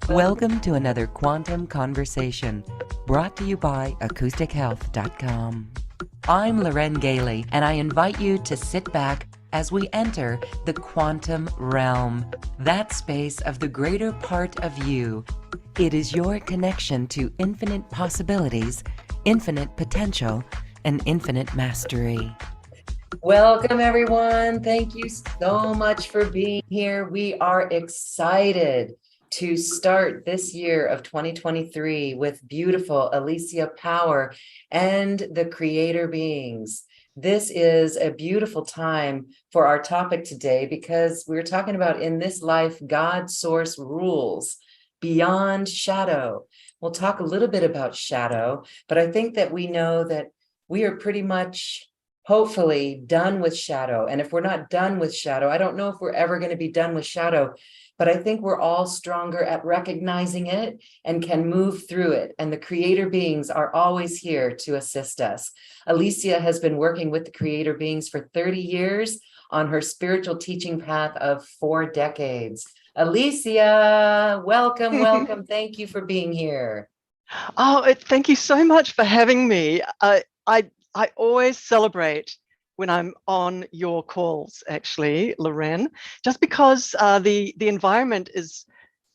Welcome to another Quantum Conversation, brought to you by AcousticHealth.com. I'm Loren Gailey, and I invite you to sit back as we enter the quantum realm, that space of the greater part of you. It is your connection to infinite possibilities, infinite potential, and infinite mastery. Welcome, everyone. Thank you so much for being here. We are excited to start this year of 2023 with beautiful Alicia Power and the Creator Beings. This is a beautiful time for our topic today because we're talking about in this life, God source rules beyond shadow. We'll talk a little bit about shadow, but I think that we know that we are pretty much hopefully done with shadow. And if we're not done with shadow, I don't know if we're ever going to be done with shadow, but I think we're all stronger at recognizing it and can move through it. And the Creator Beings are always here to assist us. Alicia has been working with the Creator Beings for 30 years on her spiritual teaching path of 4 decades. Alicia, welcome, welcome. Thank you for being here. Oh, thank you so much for having me. I always celebrate when I'm on your calls, actually, Loren, just because the environment is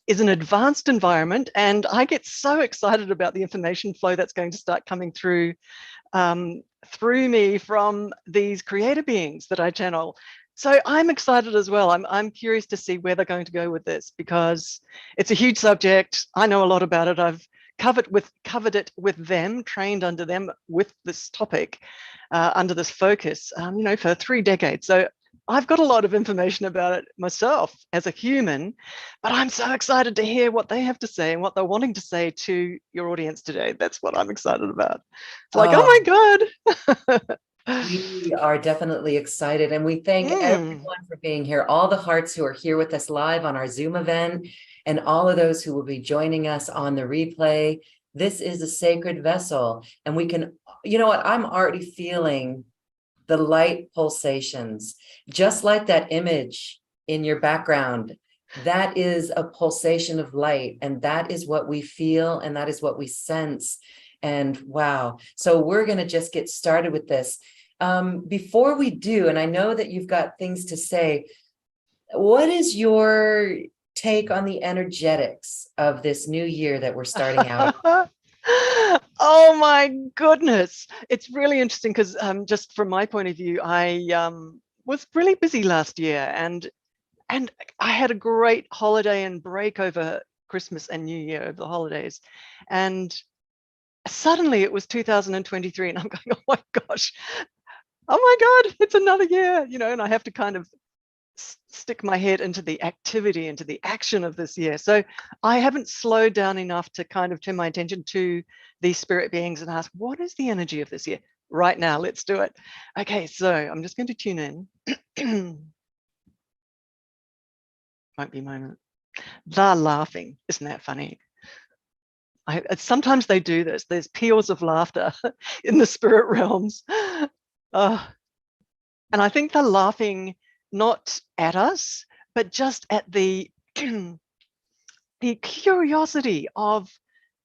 an advanced environment, and I get so excited about the information flow that's going to start coming through me from these creator beings that I channel. So I'm excited as well. I'm curious to see where they're going to go with this, because it's a huge subject. I know a lot about it. I've covered it with them, trained under them with this topic, under this focus, for 3 decades. So I've got a lot of information about it myself as a human, but I'm so excited to hear what they have to say and what they're wanting to say to your audience today. That's what I'm excited about. It's like, oh my God. We are definitely excited, and we thank everyone for being here, all the hearts who are here with us live on our Zoom event, and all of those who will be joining us on the replay. This is a sacred vessel, and we can, you know what, I'm already feeling the light pulsations, just like that image in your background. That is a pulsation of light, and that is what we feel, and that is what we sense. And wow, so we're going to just get started with this. Before we do, and I know that you've got things to say, what is your take on the energetics of this new year that we're starting out on? Oh my goodness. It's really interesting because just from my point of view, I was really busy last year, and I had a great holiday and break over Christmas and New Year, over the holidays. And suddenly it was 2023, and I'm going, oh my gosh, oh my God, it's another year, and I have to kind of stick my head into the activity, into the action of this year. So I haven't slowed down enough to kind of turn my attention to these spirit beings and ask, what is the energy of this year? Right now, let's do it. Okay, so I'm just going to tune in. Won't be a moment. They're laughing. Isn't that funny? Sometimes they do this. There's peals of laughter in the spirit realms. And I think they're laughing not at us, but just at the curiosity of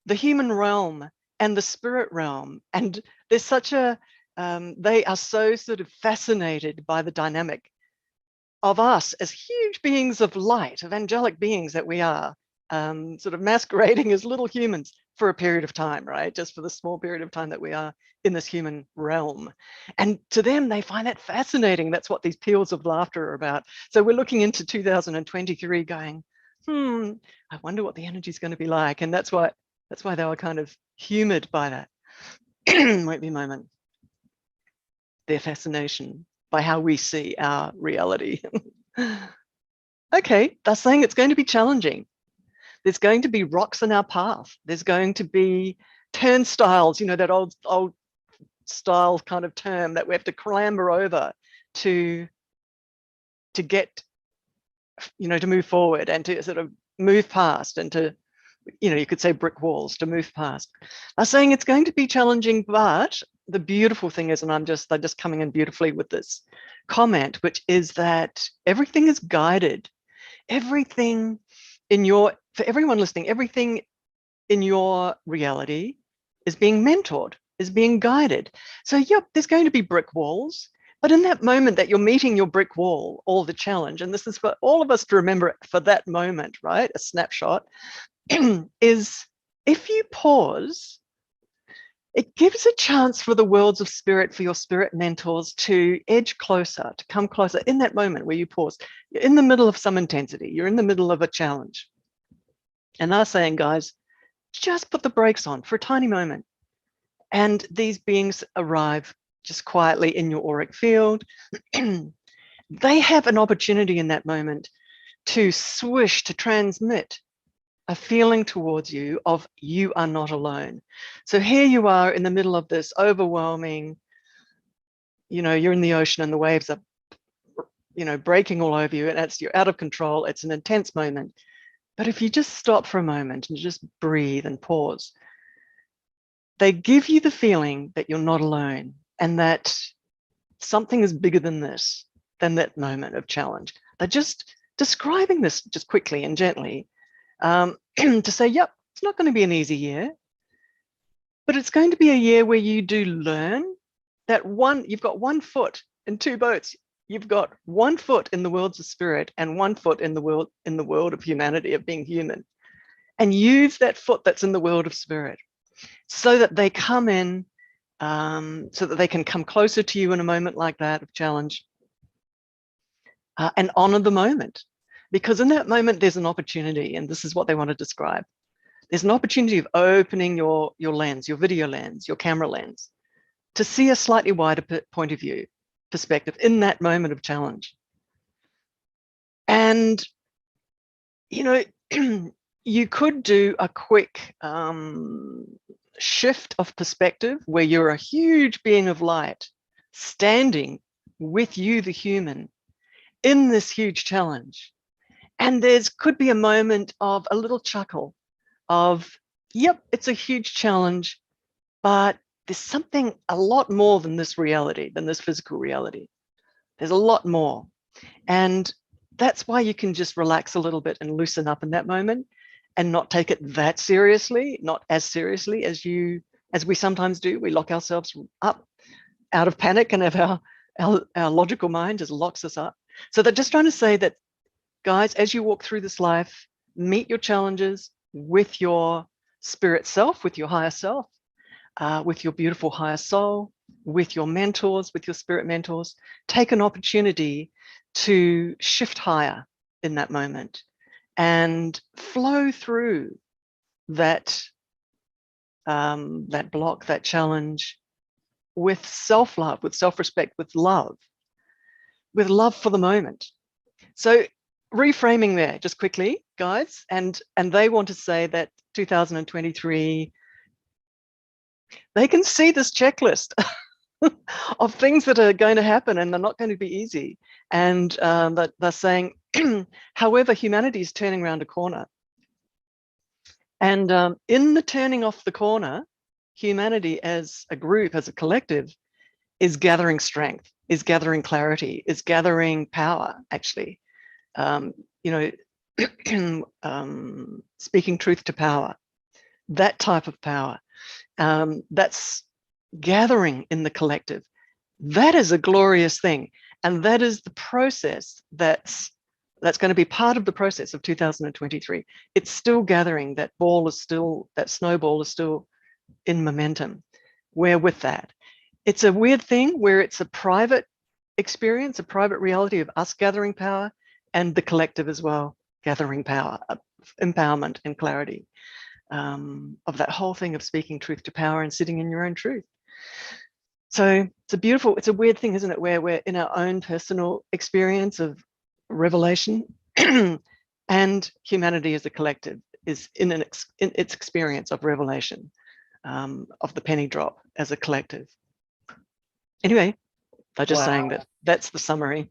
the human realm and the spirit realm. And there's such they are so sort of fascinated by the dynamic of us as huge beings of light, of angelic beings that we are, sort of masquerading as little humans for a period of time, right? Just for the small period of time that we are in this human realm. And to them, they find that fascinating. That's what these peals of laughter are about. So we're looking into 2023 going, I wonder what the energy is going to be like. And that's why they were kind of humored by that. Wait me a moment. Their fascination by how we see our reality. Okay, they're saying it's going to be challenging. There's going to be rocks in our path. There's going to be turnstiles, that old style kind of term that we have to clamber over to get, to move forward and to sort of move past, and to, you could say brick walls to move past. I'm saying it's going to be challenging, but the beautiful thing is, and they're just coming in beautifully with this comment, which is that everything is guided. Everything in your for everyone listening, everything in your reality is being mentored, is being guided. So, yep, there's going to be brick walls. But in that moment that you're meeting your brick wall, all the challenge, and this is for all of us to remember for that moment, right? A snapshot is if you pause, it gives a chance for the worlds of spirit, for your spirit mentors to edge closer, to come closer in that moment where you pause. You're in the middle of some intensity, you're in the middle of a challenge. And they're saying, guys, just put the brakes on for a tiny moment. And these beings arrive just quietly in your auric field. They have an opportunity in that moment to swish, to transmit a feeling towards you of you are not alone. So here you are in the middle of this overwhelming, you're in the ocean and the waves are, breaking all over you, and you're out of control. It's an intense moment. But if you just stop for a moment and just breathe and pause, they give you the feeling that you're not alone and that something is bigger than this, than that moment of challenge. They're just describing this just quickly and gently to say, yep, it's not going to be an easy year, but it's going to be a year where you do learn that you've got 1 foot in 2 boats. You've got 1 foot in the worlds of spirit and 1 foot in the world of humanity, of being human. And use that foot that's in the world of spirit so that they come in, so that they can come closer to you in a moment like that of challenge, and honor the moment. Because in that moment, there's an opportunity, and this is what they want to describe. There's an opportunity of opening your lens, your video lens, your camera lens, to see a slightly wider point of view, perspective in that moment of challenge. And, you could do a quick shift of perspective where you're a huge being of light standing with you, the human, in this huge challenge. And could be a moment of a little chuckle of, yep, it's a huge challenge, but there's something a lot more than this reality, than this physical reality. There's a lot more. And that's why you can just relax a little bit and loosen up in that moment and not take it that seriously, not as seriously as we sometimes do. We lock ourselves up out of panic, and our logical mind just locks us up. So they're just trying to say that, guys, as you walk through this life, meet your challenges with your spirit self, with your higher self, with your beautiful higher soul, with your mentors, with your spirit mentors. Take an opportunity to shift higher in that moment and flow through that block, that challenge, with self-love, with self-respect, with love for the moment. So reframing there just quickly, guys, and they want to say that 2023, they can see this checklist of things that are going to happen, and they're not going to be easy. And that they're saying, however, humanity is turning around a corner. And in the turning off the corner, humanity as a group, as a collective, is gathering strength, is gathering clarity, is gathering power, actually. Speaking truth to power, that type of power, that's gathering in the collective. That is a glorious thing. And that is the process that's going to be part of the process of 2023. It's still gathering. That snowball is still in momentum. We're with that. It's a weird thing where it's a private experience, a private reality of us gathering power, and the collective as well, gathering power, empowerment and clarity, of that whole thing of speaking truth to power and sitting in your own truth. So it's a weird thing, isn't it, where we're in our own personal experience of revelation and humanity as a collective is in its experience of revelation, of the penny drop as a collective. Anyway, they're just saying that's the summary.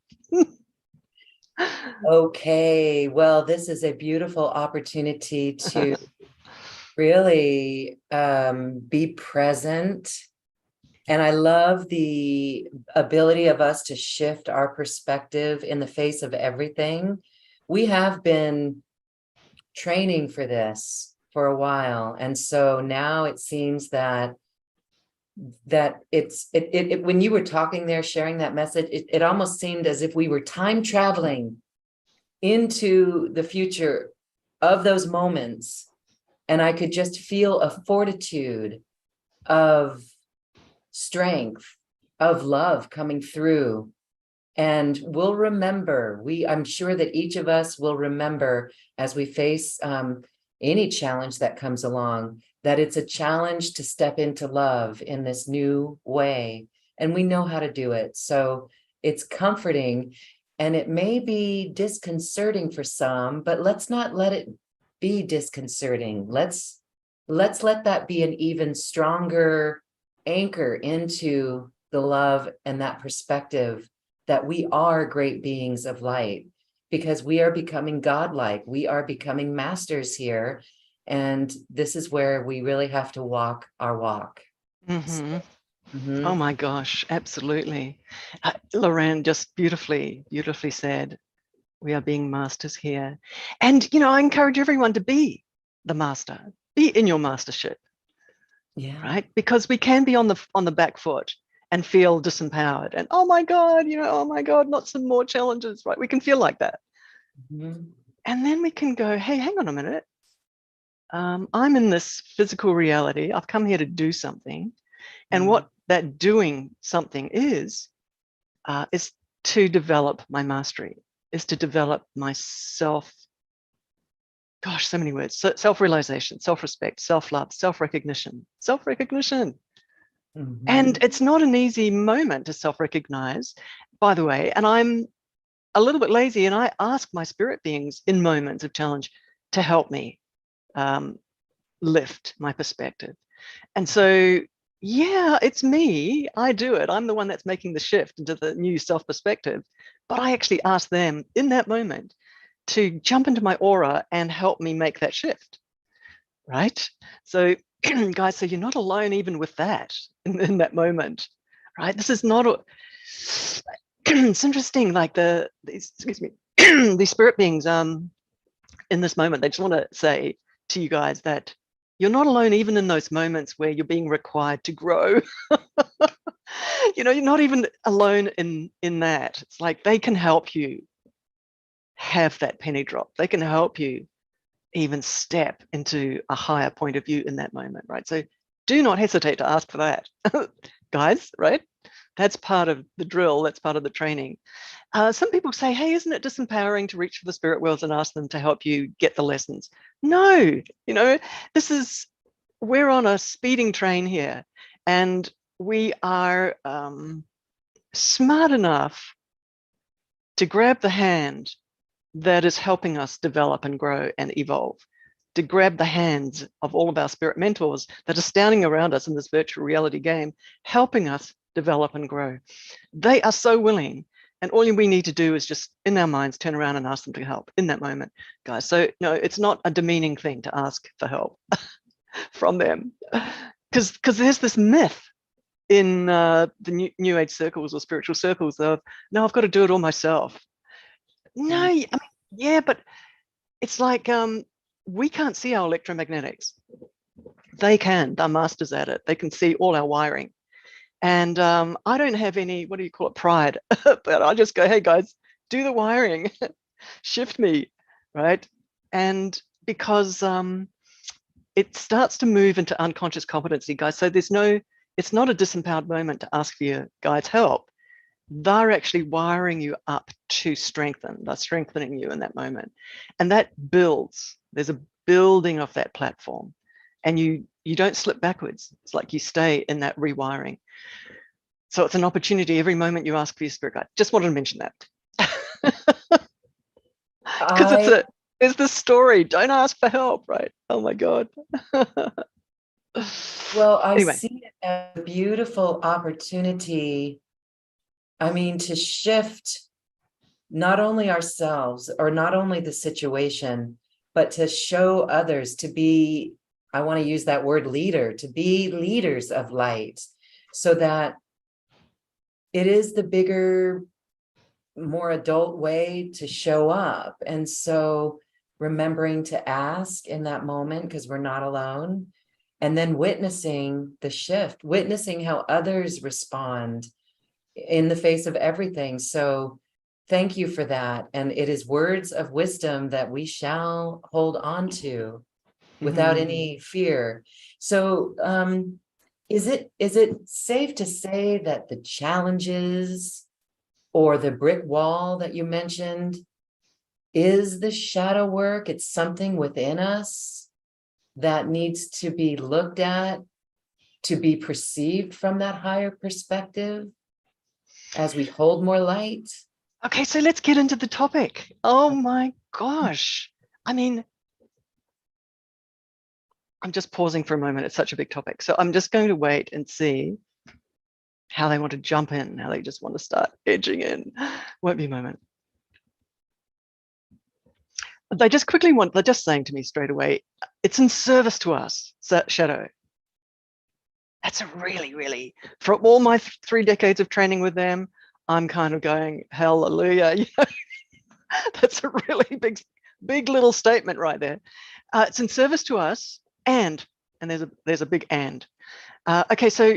Okay, well, this is a beautiful opportunity to really be present. And I love the ability of us to shift our perspective in the face of everything. We have been training for this for a while. And so now it seems that when you were talking there, sharing that message, it almost seemed as if we were time traveling into the future of those moments. And I could just feel a fortitude of strength, of love coming through. And we'll remember, I'm sure that each of us will remember as we face any challenge that comes along, that it's a challenge to step into love in this new way. And we know how to do it. So it's comforting, and it may be disconcerting for some, but let's not let it be disconcerting. Let's let that be an even stronger anchor into the love and that perspective that we are great beings of light, because we are becoming godlike. We are becoming masters here. And this is where we really have to walk our walk. Mm-hmm. Mhm. Oh my gosh, absolutely. Lorraine just beautifully said, we are being masters here. And, I encourage everyone to be the master, be in your mastership, Yeah. right? Because we can be on the back foot and feel disempowered and, oh my God, not some more challenges, right? We can feel like that. Mhm. And then we can go, hey, hang on a minute. I'm in this physical reality. I've come here to do something. And what that doing something is to develop my mastery, is to develop my so many words, self-realization, self-respect, self-love, self-recognition. Mhm. And it's not an easy moment to self-recognize, by the way. And I'm a little bit lazy, and I ask my spirit beings in moments of challenge to help me lift my perspective. And so, yeah, it's me. I do it. I'm the one that's making the shift into the new self perspective. But I actually ask them in that moment to jump into my aura and help me make that shift. Right. So, guys, so you're not alone even with that in that moment. Right. This is not it's interesting, like these spirit beings in this moment, they just want to say to you guys that you're not alone even in those moments where you're being required to grow. You're not even alone in that. It's like they can help you have that penny drop. They can help you even step into a higher point of view in that moment, right? So do not hesitate to ask for that, guys, right? That's part of the drill. That's part of the training. Some people say, hey, isn't it disempowering to reach for the spirit worlds and ask them to help you get the lessons? No, we're on a speeding train here, and we are smart enough to grab the hand that is helping us develop and grow and evolve, to grab the hands of all of our spirit mentors that are standing around us in this virtual reality game, helping us develop and grow. They are so willing. And all we need to do is just in our minds, turn around and ask them to help in that moment, guys. So no, it's not a demeaning thing to ask for help from them. Because there's this myth in the new age circles or spiritual circles of, no, I've got to do it all myself. No, I mean, yeah, but it's like we can't see our electromagnetics. They can. They're masters at it. They can see all our wiring. And I don't have any, what do you call it, pride, but I just go, hey guys, do the wiring, shift me, right? And because it starts to move into unconscious competency, guys. So it's not a disempowered moment to ask for your guides' help. They're actually wiring you up to strengthen. They're strengthening you in that moment. And that builds, there's a building of that platform. And you don't slip backwards. It's like you stay in that rewiring. So it's an opportunity every moment you ask for your spirit guide. Just wanted to mention that. Because it's the story. Don't ask for help, right? Oh my God. Well, I Anyway. see it as a beautiful opportunity. I mean, to shift not only ourselves or not only the situation, but to show others, to be, I want to use that word leader, to be leaders of light, so that it is the bigger, more adult way to show up. And so remembering to ask in that moment because we're not alone, and then witnessing the shift, witnessing how others respond in the face of everything. So thank you for that. And it is words of wisdom that we shall hold on to without any fear. So is it safe to say that the challenges or the brick wall that you mentioned is the shadow work? It's something within us that needs to be looked at, to be perceived from that higher perspective as we hold more light? Okay, so let's get into the topic. Oh my gosh. I mean, I'm just pausing for a moment. It's such a big topic. So I'm just going to wait and see how they want to jump in, how they just want to start edging in. Won't be a moment. They just quickly want, they're just saying to me straight away, it's in service to us, shadow. That's a really, for all my 3 decades of training with them, I'm kind of going, hallelujah. You know, that's a really big little statement right there. It's in service to us, and there's a big and. Okay, so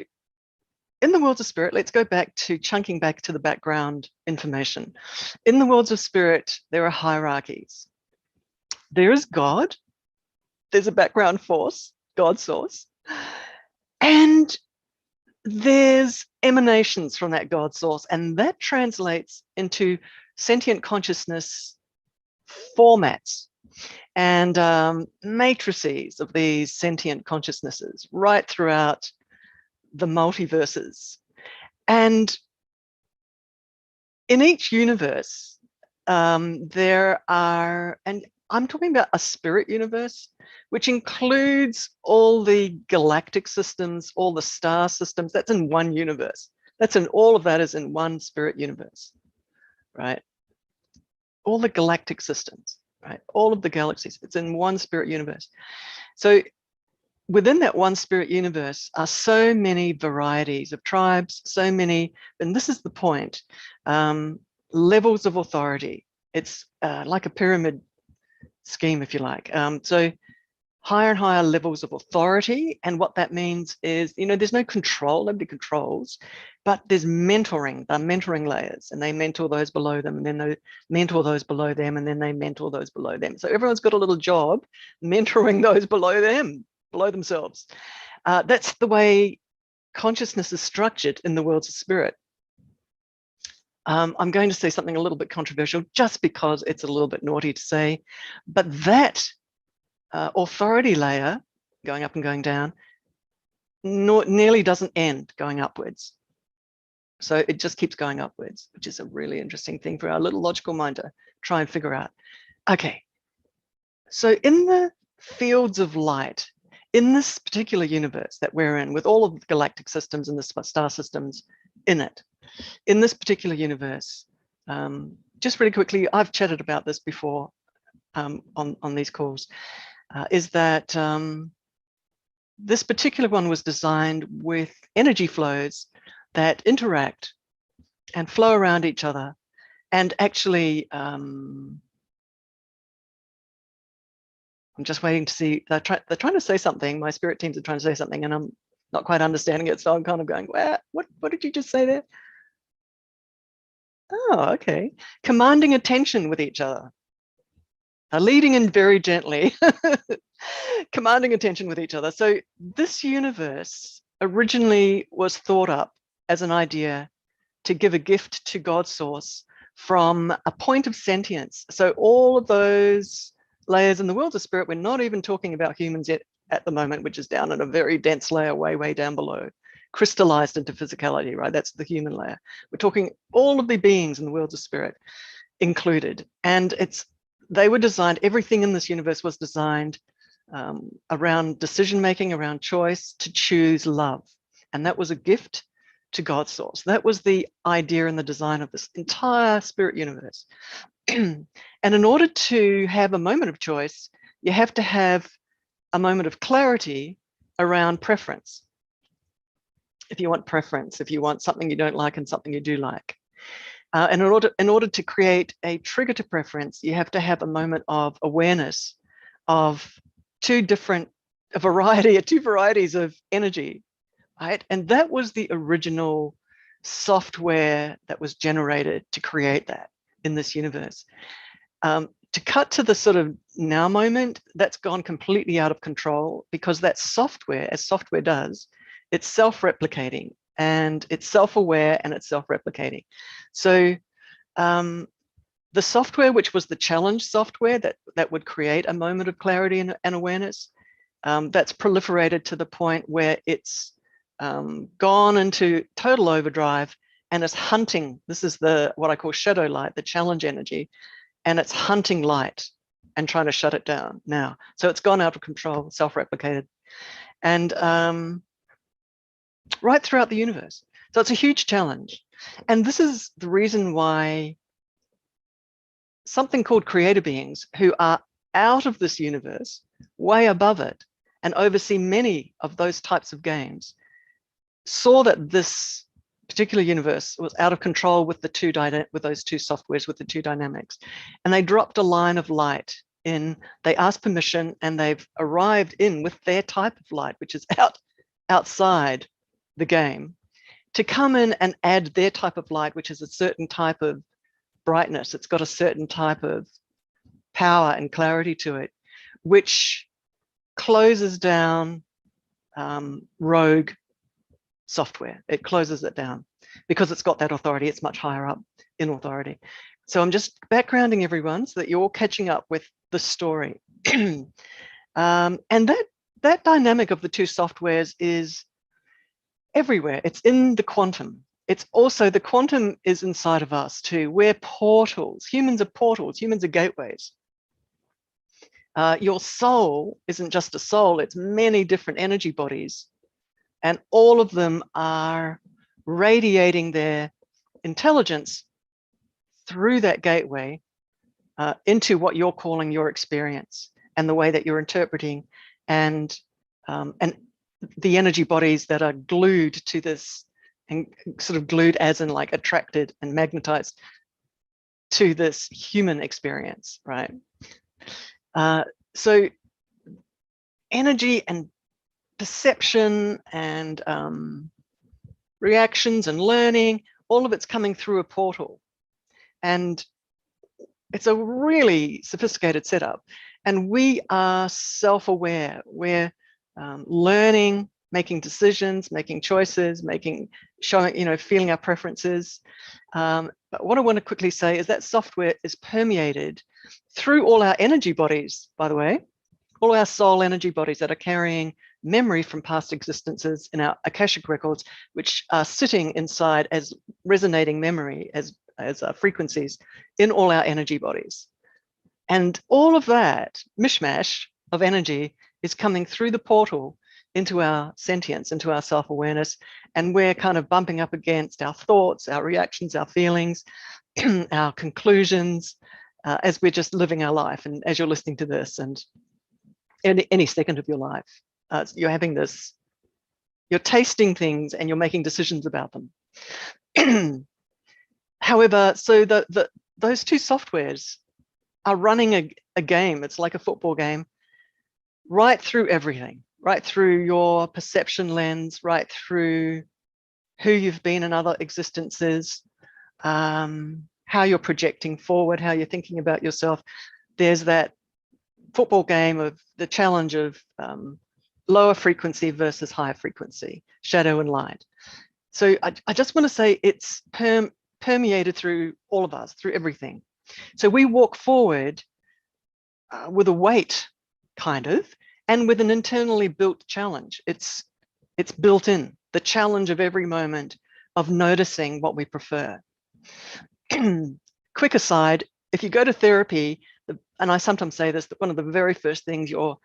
in the worlds of spirit, let's go back to chunking back to the background information. In the worlds of spirit, there are hierarchies. There is God. There's a background force, God source. And there's emanations from that God source, and that translates into sentient consciousness formats and matrices of these sentient consciousnesses right throughout the multiverses. And in each universe, there are, and I'm talking about a spirit universe, which includes all the galactic systems, all the star systems. That's in one universe. All of that is in one spirit universe, right? All the galactic systems, right? All of the galaxies, it's in one spirit universe. So within that one spirit universe are so many varieties of tribes, so many, and this is the point, levels of authority. It's like a pyramid scheme, if you like. So higher and higher levels of authority. And what that means is, you know, there's no control, nobody controls, but there's mentoring. They're mentoring layers, and they mentor those below them, and then they mentor those below them, and then they mentor those below them. So everyone's got a little job mentoring those below them, below themselves. That's the way consciousness is structured in the worlds of spirit. I'm going to say something a little bit controversial just because it's a little bit naughty to say, but that authority layer going up and going down nearly doesn't end going upwards. So it just keeps going upwards, which is a really interesting thing for our little logical mind to try and figure out. Okay, so in the fields of light, in this particular universe that we're in, with all of the galactic systems and the star systems in it, in this particular universe, just really quickly, I've chatted about this before on these calls, is that this particular one was designed with energy flows that interact and flow around each other. And actually, I'm just waiting to see, they're trying to say something, my spirit teams are trying to say something, and I'm not quite understanding it. So I'm kind of going, what did you just say there? Oh, okay. Commanding attention with each other. Leading in very gently, commanding attention with each other. So this universe originally was thought up as an idea to give a gift to God's source from a point of sentience. So all of those layers in the world of spirit, we're not even talking about humans yet at the moment, which is down in a very dense layer, way down below, crystallized into physicality, right? That's the human layer. We're talking all of the beings in the world of spirit included. And they were designed, everything in this universe was designed around decision-making, around choice, to choose love. And that was a gift to God's source. That was the idea and the design of this entire spirit universe. And in order to have a moment of choice, you have to have a moment of clarity around preference. If you want preference, if you want something you don't like and something you do like. And in order to create a trigger to preference, you have to have a moment of awareness of two varieties of energy, right? And that was the original software that was generated to create that in this universe. To cut to the sort of now moment, that's gone completely out of control, because that software, as software does, it's self-replicating and it's self-aware and it's self-replicating. So the software, which was the challenge software that would create a moment of clarity and awareness, that's proliferated to the point where it's gone into total overdrive and is hunting. This is what I call shadow light, the challenge energy, and it's hunting light and trying to shut it down now. So it's gone out of control, self-replicated, and right throughout the universe. So it's a huge challenge. And this is the reason why something called creator beings, who are out of this universe, way above it, and oversee many of those types of games, saw that this particular universe was out of control with those two softwares, with the two dynamics. And they dropped a line of light in, they asked permission, and they've arrived in with their type of light, which is outside the game, to come in and add their type of light, which is a certain type of brightness. It's got a certain type of power and clarity to it, which closes down rogue software. It closes it down because it's got that authority. It's much higher up in authority. So I'm just backgrounding everyone so that you're all catching up with the story. And that dynamic of the two softwares is everywhere. It's in the quantum. It's also, the quantum is inside of us too. We're portals. Humans are portals. Humans are gateways. Your soul isn't just a soul. It's many different energy bodies. And all of them are radiating their intelligence through that gateway into what you're calling your experience, and the way that you're interpreting, and the energy bodies that are glued to this, and sort of glued as in like attracted and magnetized to this human experience, right? So energy and perception and reactions and learning, all of it's coming through a portal. And it's a really sophisticated setup. And we are self-aware. We're learning, making decisions, making choices, feeling our preferences. But what I want to quickly say is that software is permeated through all our energy bodies, by the way, all our soul energy bodies that are carrying memory from past existences in our Akashic records, which are sitting inside as resonating memory, as frequencies in all our energy bodies. And all of that mishmash of energy is coming through the portal into our sentience, into our self-awareness, and we're kind of bumping up against our thoughts, our reactions, our feelings, our conclusions, as we're just living our life. And as you're listening to this, and any second of your life, you're having this, you're tasting things and you're making decisions about them. However, so those two softwares are running a game. It's like a football game, right through everything, right through your perception lens, right through who you've been in other existences, how you're projecting forward, how you're thinking about yourself. There's that football game of the challenge of lower frequency versus higher frequency, shadow and light. So I just want to say it's permeated through all of us, through everything. So we walk forward with a weight, kind of, and with an internally built challenge. It's built in, the challenge of every moment of noticing what we prefer. Quick aside, if you go to therapy, and I sometimes say this, that one of the very first things you're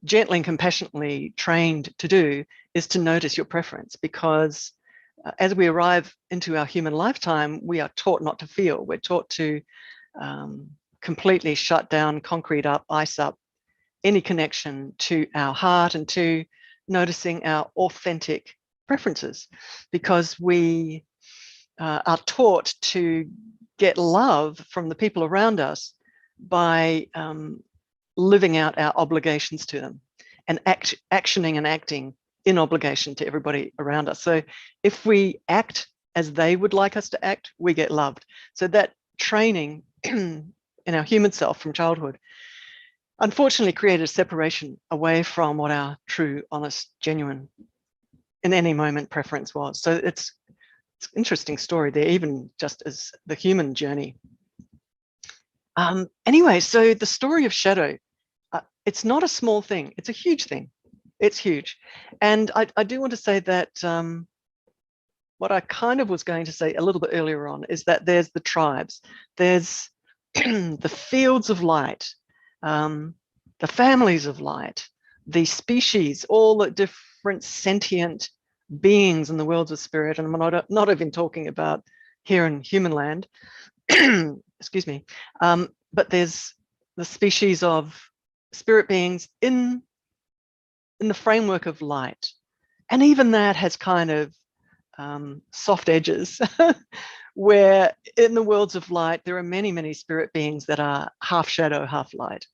gently and compassionately trained to do is to notice your preference, because as we arrive into our human lifetime, we are taught not to feel. We're taught to completely shut down, concrete up, ice up any connection to our heart and to noticing our authentic preferences, because we are taught to get love from the people around us by living out our obligations to them and actioning and acting in obligation to everybody around us. So if we act as they would like us to act, we get loved. So that training in our human self from childhood unfortunately created a separation away from what our true, honest, genuine, in any moment preference was. So it's an interesting story there, even just as the human journey. Anyway, so the story of shadow, it's not a small thing. It's a huge thing. It's huge. And I do want to say that what I kind of was going to say a little bit earlier on is that there's the tribes, there's the fields of light, the families of light, the species, all the different sentient beings in the worlds of spirit. And I'm not even talking about here in human land, excuse me, but there's the species of spirit beings in the framework of light. And even that has kind of soft edges where in the worlds of light, there are many, many spirit beings that are half shadow, half light,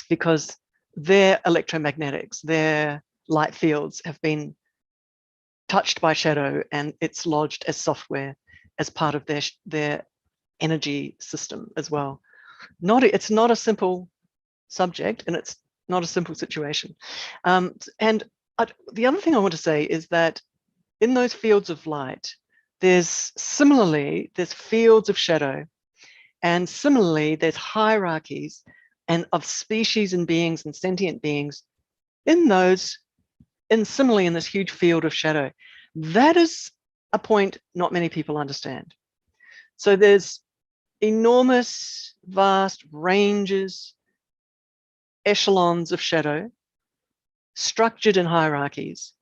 because their electromagnetics, their light fields have been touched by shadow, and it's lodged as software as part of their energy system as well. It's not a simple subject, and it's not a simple situation. The other thing I want to say is that in those fields of light, there's fields of shadow, and similarly, there's hierarchies and of species and beings and sentient beings similarly in this huge field of shadow. That is a point not many people understand. So there's enormous, vast ranges, echelons of shadow, structured in hierarchies,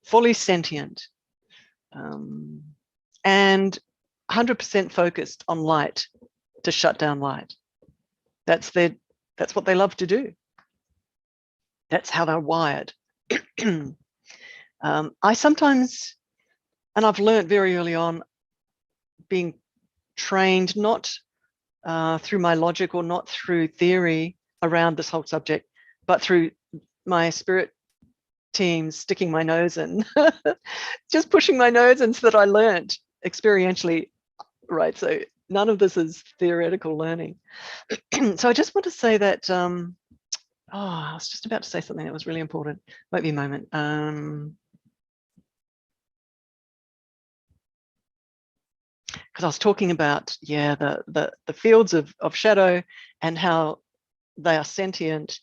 fully sentient, and 100% focused on light to shut down light. That's what they love to do. That's how they're wired. I sometimes, and I've learned very early on, being trained not through my logic or not through theory around this whole subject, but through my spirit teams sticking my nose in, just pushing my nose in, so that I learned experientially, right? So none of this is theoretical learning. So I just want to say that, I was just about to say something that was really important. Won't be a moment. Because I was talking about, the fields of shadow and how they are sentient,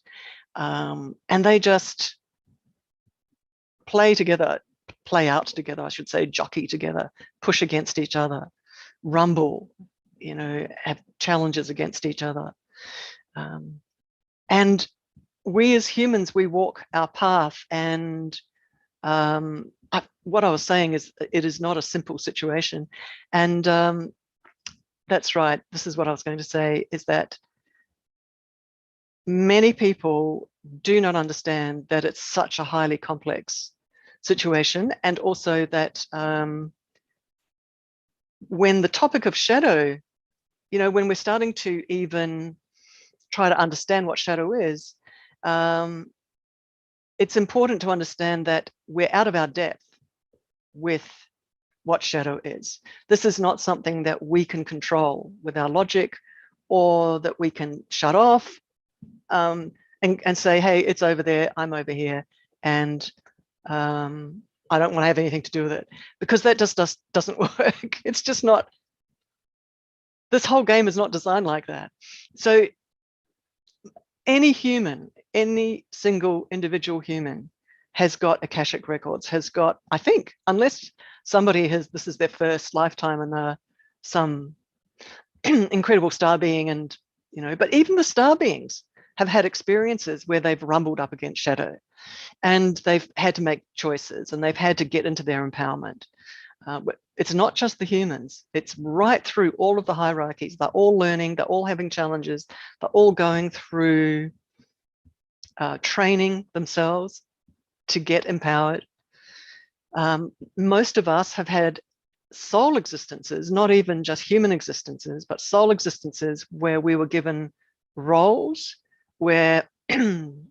and they just play out together, I should say, jockey together, push against each other, rumble, have challenges against each other. And we as humans, we walk our path, and what I was saying is it is not a simple situation. And that's right. This is what I was going to say, is that many people do not understand that it's such a highly complex situation. And also that when the topic of shadow, when we're starting to even try to understand what shadow is, it's important to understand that we're out of our depth with what shadow is. This is not something that we can control with our logic, or that we can shut off and say, hey, it's over there, I'm over here, and I don't want to have anything to do with it, because that just doesn't work. It's just not, this whole game is not designed like that. So any human, any single individual human has got Akashic records, has got, I think, unless somebody this is their first lifetime and they're some incredible star being, and, but even the star beings have had experiences where they've rumbled up against shadow, and they've had to make choices, and they've had to get into their empowerment. It's not just the humans, it's right through all of the hierarchies. They're all learning, they're all having challenges, they're all going through training themselves to get empowered. Most of us have had soul existences, not even just human existences, but soul existences where we were given roles, where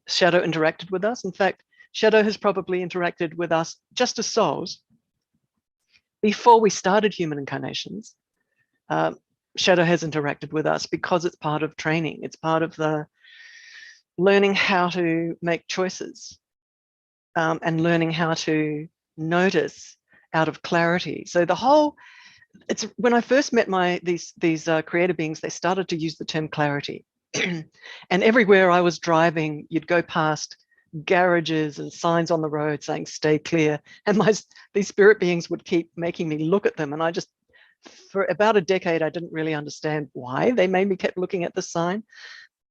shadow interacted with us. In fact, shadow has probably interacted with us just as souls before we started human incarnations. Shadow has interacted with us because it's part of training. It's part of the learning how to make choices, and learning how to notice out of clarity. So the whole, it's when I first met these creator beings, they started to use the term clarity. And everywhere I was driving, you'd go past garages and signs on the road saying stay clear, and these spirit beings would keep making me look at them. And I just, for about a decade, I didn't really understand why they made me keep looking at the sign.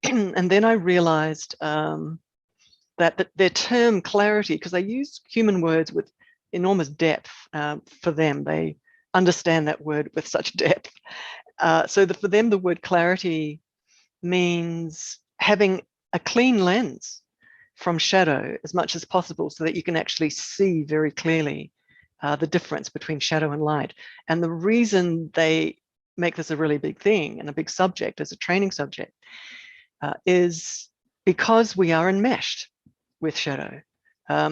And then I realized that their term clarity, because they use human words with enormous depth, for them, they understand that word with such depth. So for them, the word clarity means having a clean lens from shadow as much as possible, so that you can actually see very clearly the difference between shadow and light. And the reason they make this a really big thing and a big subject as a training subject is because we are enmeshed with shadow.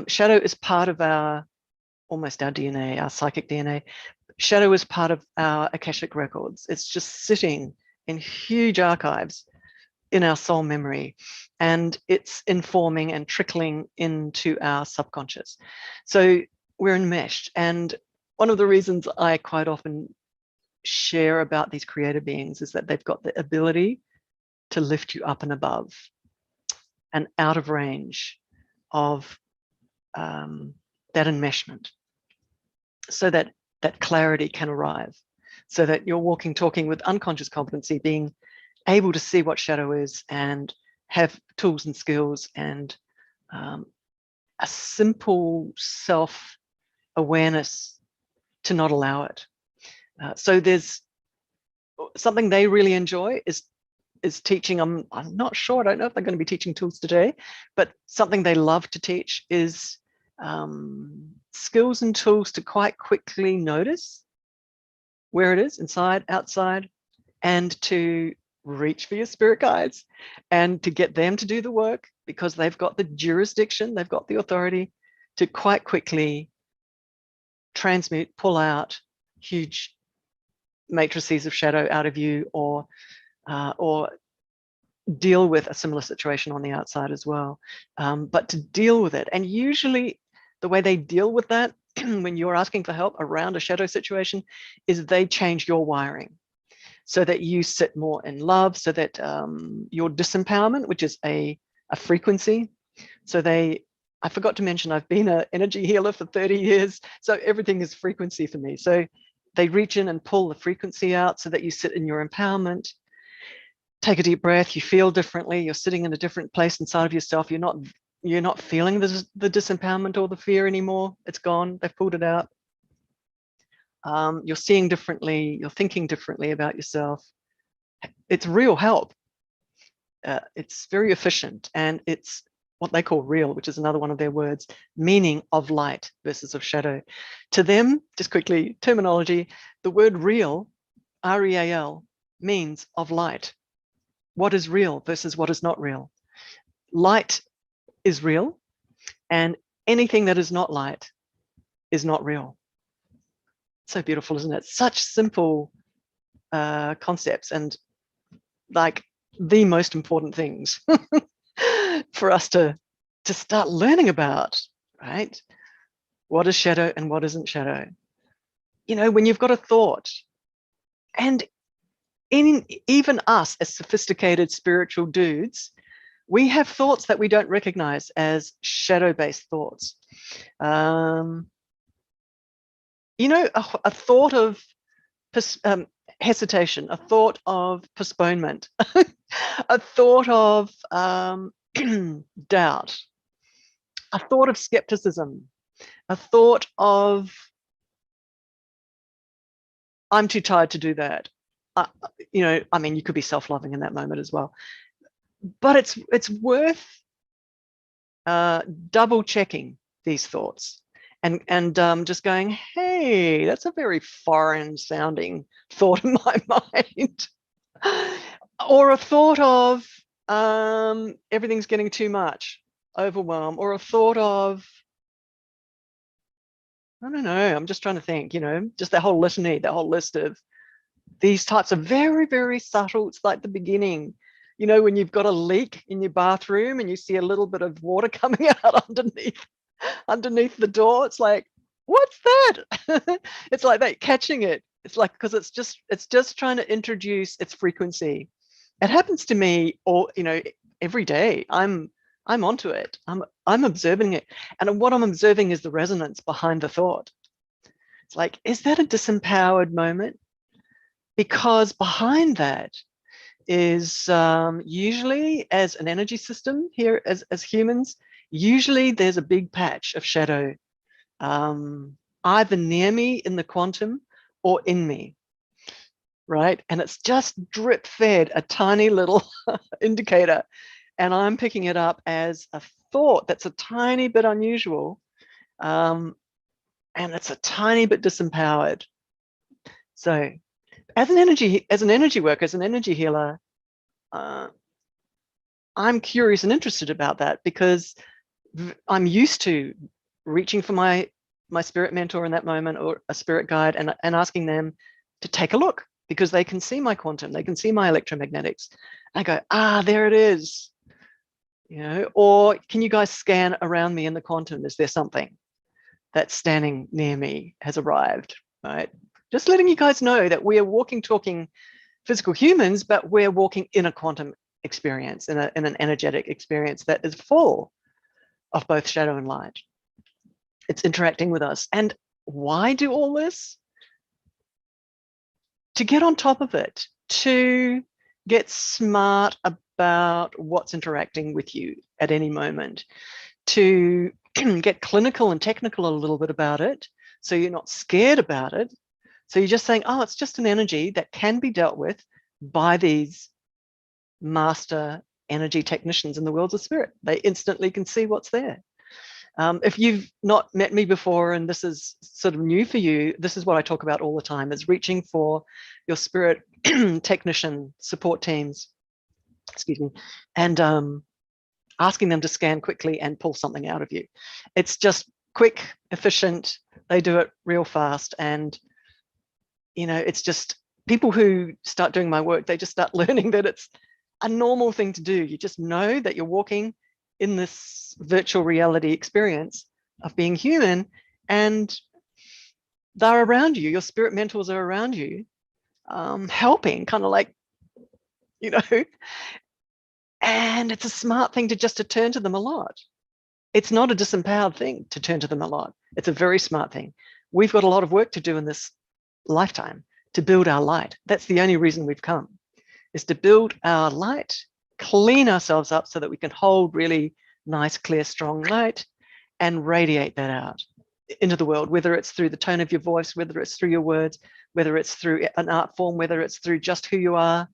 Shadow is part of almost our DNA, our psychic DNA. Shadow is part of our Akashic records. It's just sitting in huge archives in our soul memory, and it's informing and trickling into our subconscious. So we're enmeshed. And one of the reasons I quite often share about these creator beings is that they've got the ability to lift you up and above and out of range of that enmeshment, so that that clarity can arrive, so that you're walking, talking with unconscious competency, being able to see what shadow is and have tools and skills and a simple self-awareness to not allow it. So there's something they really enjoy is teaching. I'm not sure, I don't know if they're going to be teaching tools today, but something they love to teach is skills and tools to quite quickly notice where it is, inside, outside, and to reach for your spirit guides and to get them to do the work, because they've got the jurisdiction, they've got the authority to quite quickly transmute, pull out huge matrices of shadow out of you, or deal with a similar situation on the outside as well. But to deal with it, and usually the way they deal with that when you're asking for help around a shadow situation is they change your wiring so that you sit more in love, so that your disempowerment, which is a frequency. So I forgot to mention, I've been an energy healer for 30 years. So everything is frequency for me. So they reach in and pull the frequency out so that you sit in your empowerment. Take a deep breath, you feel differently, you're sitting in a different place inside of yourself. You're not feeling the disempowerment or the fear anymore. It's gone, they've pulled it out. You're seeing differently, you're thinking differently about yourself. It's real help. It's very efficient, and it's what they call real, which is another one of their words, meaning of light versus of shadow. To them, just quickly, terminology, the word real, R-E-A-L, means of light. What is real versus what is not real? Light is real, and anything that is not light is not real. So beautiful, isn't it? Such simple concepts, and like the most important things for us to start learning about, right? What is shadow and what isn't shadow? You know, when you've got a thought, and even us as sophisticated spiritual dudes, we have thoughts that we don't recognize as shadow-based thoughts. You know, a thought of hesitation, a thought of postponement, a thought of doubt, a thought of skepticism, a thought of, I'm too tired to do that. You know, I mean, you could be self-loving in that moment as well, but it's worth double checking these thoughts and just going, hey, that's a very foreign sounding thought in my mind. Or a thought of everything's getting too much, overwhelm, or a thought of, I don't know, I'm just trying to think, just that whole litany, that whole list of these types of very, very subtle, it's like the beginning, when you've got a leak in your bathroom and you see a little bit of water coming out underneath the door. It's like, what's that? It's like that, catching it. It's like, because it's just trying to introduce its frequency. It happens to me every day. I'm onto it. I'm observing it. And what I'm observing is the resonance behind the thought. It's like, is that a disempowered moment? Because behind that is usually, as an energy system here, as humans, usually there's a big patch of shadow, either near me in the quantum or in me, right? And it's just drip fed a tiny little indicator, and I'm picking it up as a thought that's a tiny bit unusual, and it's a tiny bit disempowered. So as an energy worker, as an energy healer, I'm curious and interested about that, because I'm used to reaching for my spirit mentor in that moment, or a spirit guide, and asking them to take a look, because they can see my quantum, they can see my electromagnetics. I go, there it is. Or can you guys scan around me in the quantum? Is there something that's standing near me, has arrived, right? Just letting you guys know that we are walking, talking physical humans, but we're walking in a quantum experience, in an energetic experience that is full of both shadow and light. It's interacting with us. And why do all this? To get on top of it, to get smart about what's interacting with you at any moment, to get clinical and technical a little bit about it, so you're not scared about it. So you're just saying, it's just an energy that can be dealt with by these master energy technicians in the worlds of spirit. They instantly can see what's there. If you've not met me before and this is sort of new for you, this is what I talk about all the time, is reaching for your spirit technician support teams, excuse me, and asking them to scan quickly and pull something out of you. It's just quick, efficient. They do it real fast. And, it's just people who start doing my work, they just start learning that it's a normal thing to do. You just know that you're walking in this virtual reality experience of being human, and they're around you. Your spirit mentors are around you, helping, kind of like, and it's a smart thing to turn to them a lot. It's not a disempowered thing to turn to them a lot. It's a very smart thing. We've got a lot of work to do in this lifetime to build our light. That's the only reason we've come, is to build our light, clean ourselves up so that we can hold really nice, clear, strong light and radiate that out into the world, whether it's through the tone of your voice, whether it's through your words, whether it's through an art form, whether it's through just who you are,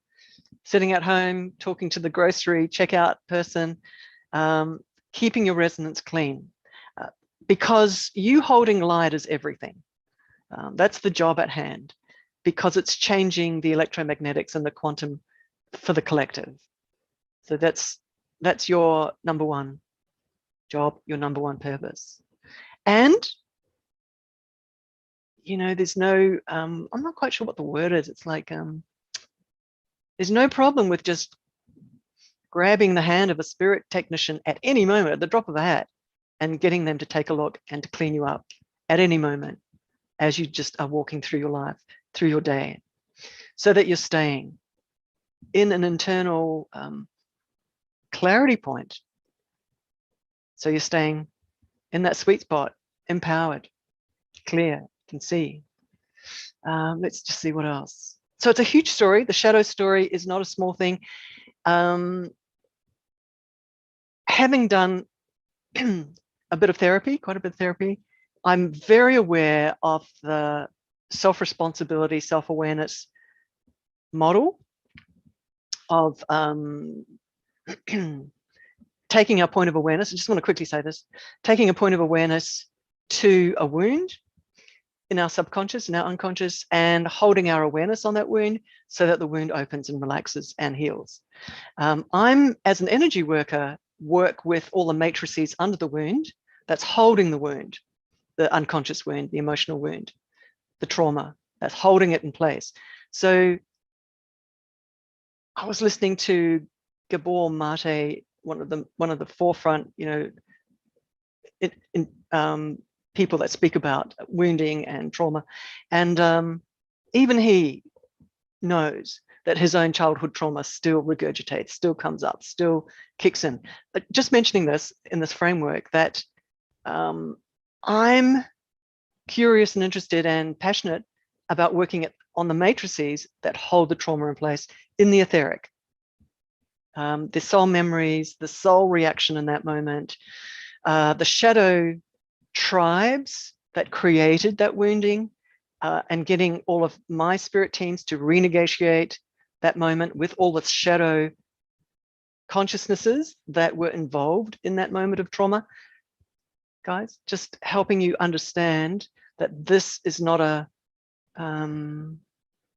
sitting at home, talking to the grocery checkout person, keeping your resonance clean, because you holding light is everything. That's the job at hand, because it's changing the electromagnetics and the quantum for the collective. So that's your number one job, your number one purpose. And, there's no, I'm not quite sure what the word is. It's like, there's no problem with just grabbing the hand of a spirit technician at any moment, at the drop of a hat, and getting them to take a look and to clean you up at any moment as you just are walking through your life, through your day, so that you're staying in an internal clarity point. So you're staying in that sweet spot, empowered, clear, can see. Let's just see what else. So it's a huge story. The shadow story is not a small thing. Having done a bit of therapy, quite a bit of therapy, I'm very aware of the self-responsibility, self-awareness model of taking our point of awareness. I just want to quickly say this, taking a point of awareness to a wound in our subconscious, in our unconscious, and holding our awareness on that wound so that the wound opens and relaxes and heals. I'm, as an energy worker, work with all the matrices under the wound that's holding the wound, the unconscious wound, the emotional wound, the trauma that's holding it in place. So I was listening to Gabor Mate, one of the forefront, people that speak about wounding and trauma, and even he knows that his own childhood trauma still regurgitates, still comes up, still kicks in. But just mentioning this in this framework, that I'm curious and interested and passionate about working on the matrices that hold the trauma in place in the etheric. The soul memories, the soul reaction in that moment, the shadow tribes that created that wounding, and getting all of my spirit teams to renegotiate that moment with all the shadow consciousnesses that were involved in that moment of trauma. Guys, just helping you understand that this is not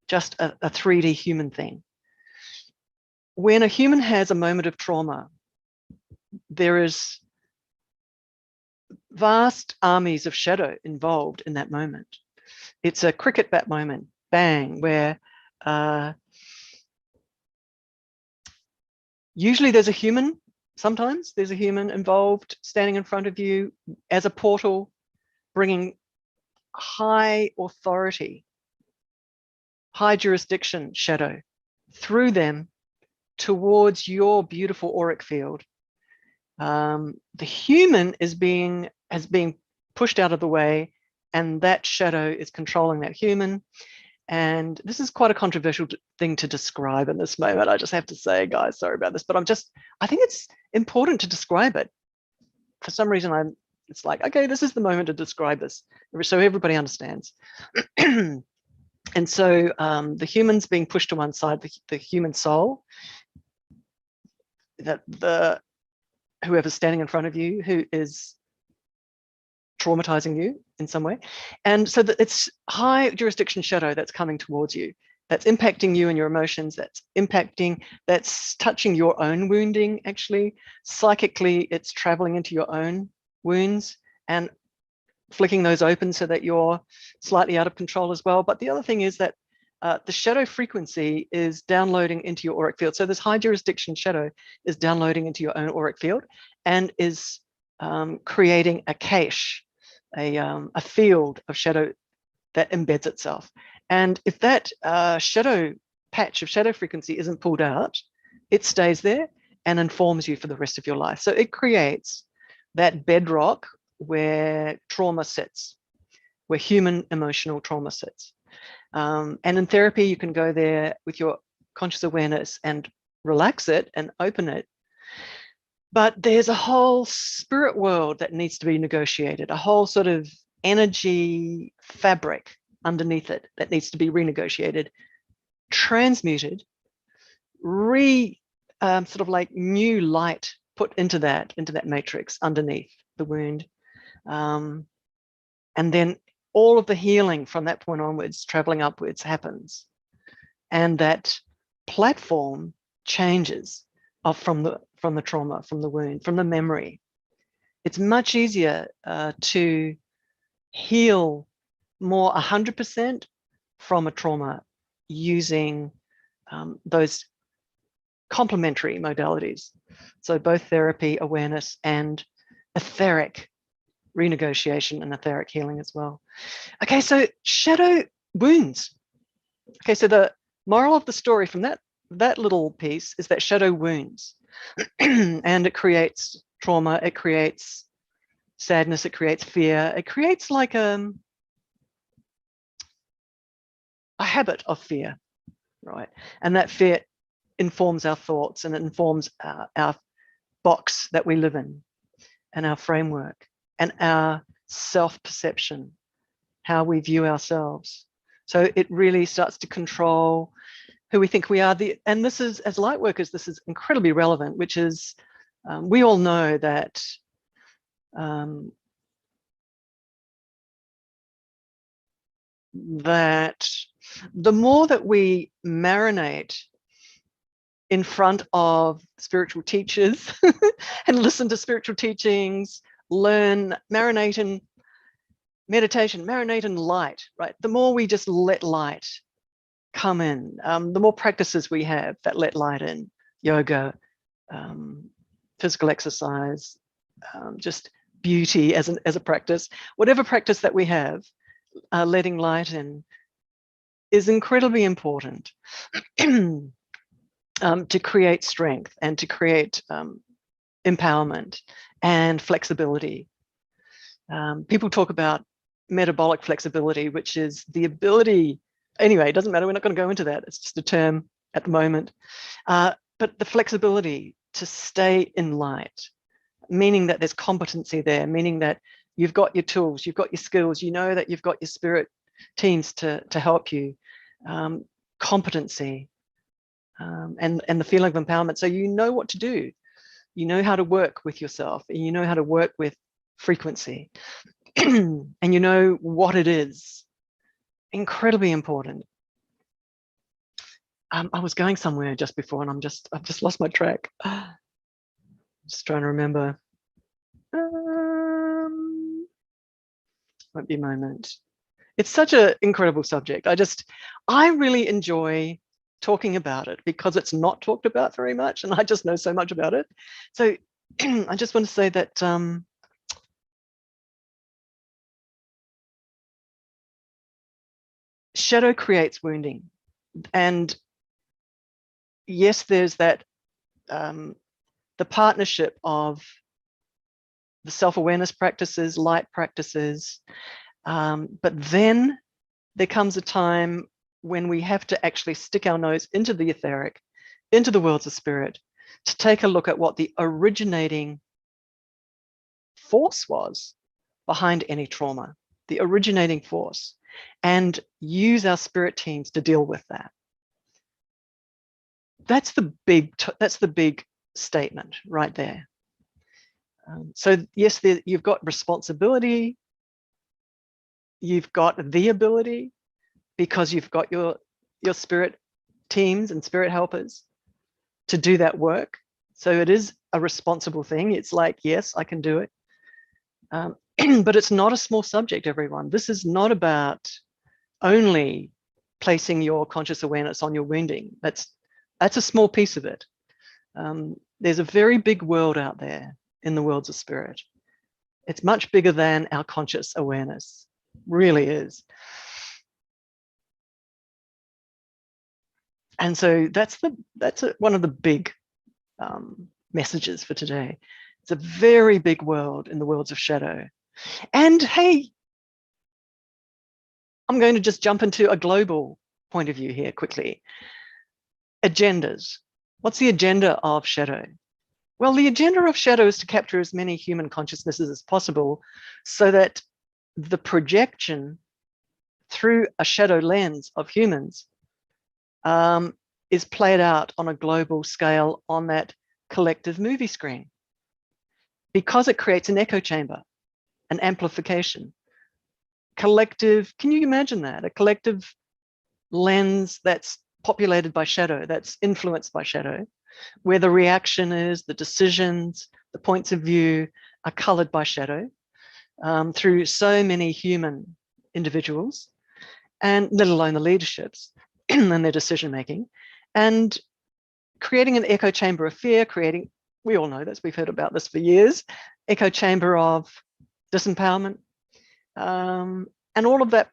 just a 3D human thing. When a human has a moment of trauma, there is vast armies of shadow involved in that moment. It's a cricket bat moment, bang, where usually there's a human, sometimes there's a human involved standing in front of you as a portal, bringing high authority, high jurisdiction shadow through them towards your beautiful auric field. The human has been pushed out of the way, and that shadow is controlling that human. And this is quite a controversial thing to describe in this moment. I just have to say, guys, sorry about this, but I think it's important to describe it. For some reason, it's like, okay, this is the moment to describe this, so everybody understands. And so the human's being pushed to one side, the human soul, that whoever's standing in front of you who is traumatizing you in some way. And so that it's high jurisdiction shadow that's coming towards you, that's impacting you and your emotions, that's touching your own wounding. Actually, psychically, it's traveling into your own wounds and flicking those open so that you're slightly out of control as well. But the other thing is that the shadow frequency is downloading into your auric field. So this high jurisdiction shadow is downloading into your own auric field and is creating a cache, a field of shadow that embeds itself. And if that shadow patch of shadow frequency isn't pulled out, it stays there and informs you for the rest of your life. So it creates that bedrock where trauma sits, where human emotional trauma sits. And in therapy, you can go there with your conscious awareness and relax it and open it. But there's a whole spirit world that needs to be negotiated, a whole sort of energy fabric underneath it that needs to be renegotiated, transmuted, sort of like new light put into that matrix underneath the wound. And then all of the healing from that point onwards, traveling upwards, happens. And that platform changes from the trauma, from the wound, from the memory. It's much easier to heal more 100% from a trauma using those complementary modalities. So both therapy, awareness, and etheric renegotiation and etheric healing as well. Okay, so shadow wounds. Okay, so the moral of the story from that little piece is that shadow wounds. And it creates trauma, it creates sadness, it creates fear, it creates like a habit of fear, right? And that fear informs our thoughts, and it informs our box that we live in, and our framework, and our self-perception, how we view ourselves. So it really starts to control who we think we are. And this is, as light workers, this is incredibly relevant, which is, we all know that that the more that we marinate in front of spiritual teachers and listen to spiritual teachings, learn, marinate in meditation, marinate in light, right? The more we just let light come in, the more practices we have that let light in, yoga, physical exercise, just beauty as a practice, whatever practice that we have, letting light in is incredibly important to create strength and to create empowerment and flexibility. People talk about metabolic flexibility, which is the ability, anyway, it doesn't matter, we're not going to go into that, it's just a term at the moment, but the flexibility to stay in light, meaning that there's competency there, meaning that you've got your tools, you've got your skills, you know that you've got your spirit teams to help you, competency, and the feeling of empowerment. So you know what to do, you know how to work with yourself, and you know how to work with frequency, and you know what it is. Incredibly important. I was going somewhere just before, and I've just lost my track. Just trying to remember. Won't be a moment. It's such an incredible subject. I really enjoy talking about it because it's not talked about very much, and I just know so much about it. So I just want to say that shadow creates wounding. And yes, there's that, the partnership of the self-awareness practices, light practices, but then there comes a time when we have to actually stick our nose into the etheric, into the worlds of spirit, to take a look at what the originating force was behind any trauma, the originating force, and use our spirit teams to deal with that. That's the big statement right there. So yes, you've got responsibility, you've got the ability, because you've got your spirit teams and spirit helpers to do that work. So it is a responsible thing. It's like, yes, I can do it. But it's not a small subject, everyone. This is not about only placing your conscious awareness on your wounding. That's a small piece of it. There's a very big world out there in the worlds of spirit. It's much bigger than our conscious awareness, really is. And so that's one of the big messages for today. It's a very big world in the worlds of shadow. And hey, I'm going to just jump into a global point of view here quickly. Agendas. What's the agenda of shadow? Well, the agenda of shadow is to capture as many human consciousnesses as possible so that the projection through a shadow lens of humans is played out on a global scale on that collective movie screen, because it creates an echo chamber, an amplification. Collective, can you imagine that? A collective lens that's populated by shadow, that's influenced by shadow, where the reaction is, the decisions, the points of view are colored by shadow through so many human individuals, and let alone the leaderships and their decision making, and creating an echo chamber of fear, we all know this, we've heard about this for years, echo chamber of disempowerment, and all of that.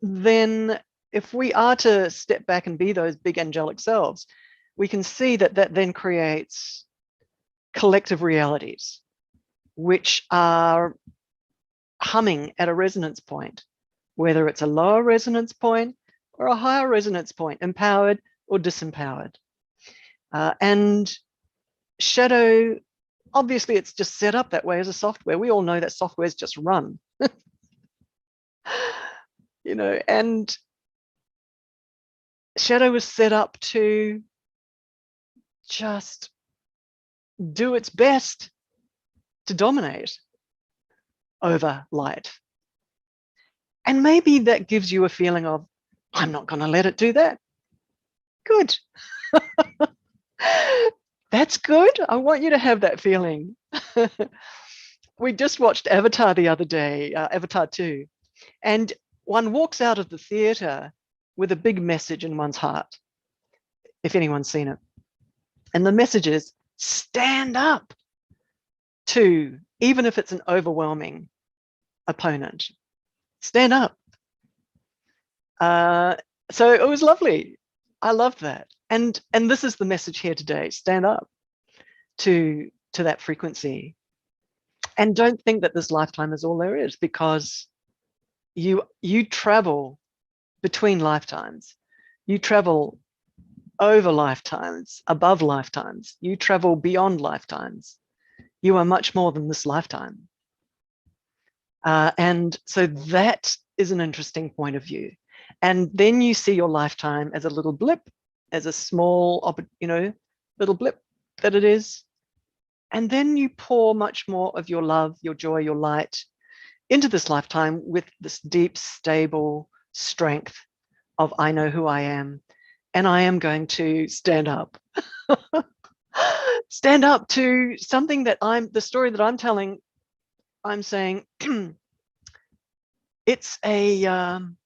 Then if we are to step back and be those big angelic selves, we can see that then creates collective realities, which are humming at a resonance point, whether it's a lower resonance point or a higher resonance point, empowered or disempowered. And shadow, obviously it's just set up that way as a software. We all know that software is just run. You know, and shadow was set up to just do its best to dominate over light. And maybe that gives you a feeling of, I'm not going to let it do that. Good. That's good. I want you to have that feeling. We just watched Avatar the other day, Avatar 2, and one walks out of the theater with a big message in one's heart, if anyone's seen it. And the message is, stand up to, even if it's an overwhelming opponent, stand up. So it was lovely. I loved that. And this is the message here today, stand up to that frequency. And don't think that this lifetime is all there is, because you travel between lifetimes. You travel over lifetimes, above lifetimes. You travel beyond lifetimes. You are much more than this lifetime. And so that is an interesting point of view. And then you see your lifetime as a little blip, as a small, little blip that it is. And then you pour much more of your love, your joy, your light into this lifetime with this deep, stable strength of, I know who I am, and I am going to stand up. Stand up to something that the story that I'm telling, I'm saying, it's an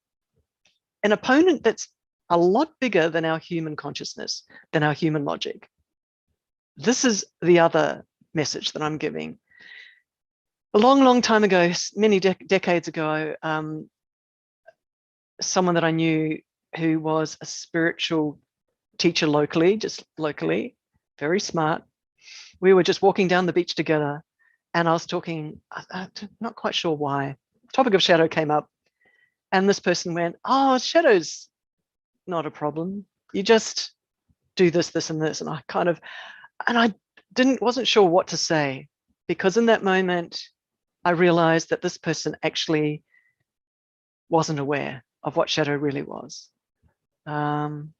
opponent that's a lot bigger than our human consciousness, than our human logic. This is the other message that I'm giving. A long, long time ago, many decades ago, someone that I knew who was a spiritual teacher locally, very smart. We were just walking down the beach together, and I was talking, not quite sure why, topic of shadow came up, and this person went, oh, shadow's not a problem. You just do this, this, and this. And I wasn't sure what to say, because in that moment, I realized that this person actually wasn't aware of what shadow really was. And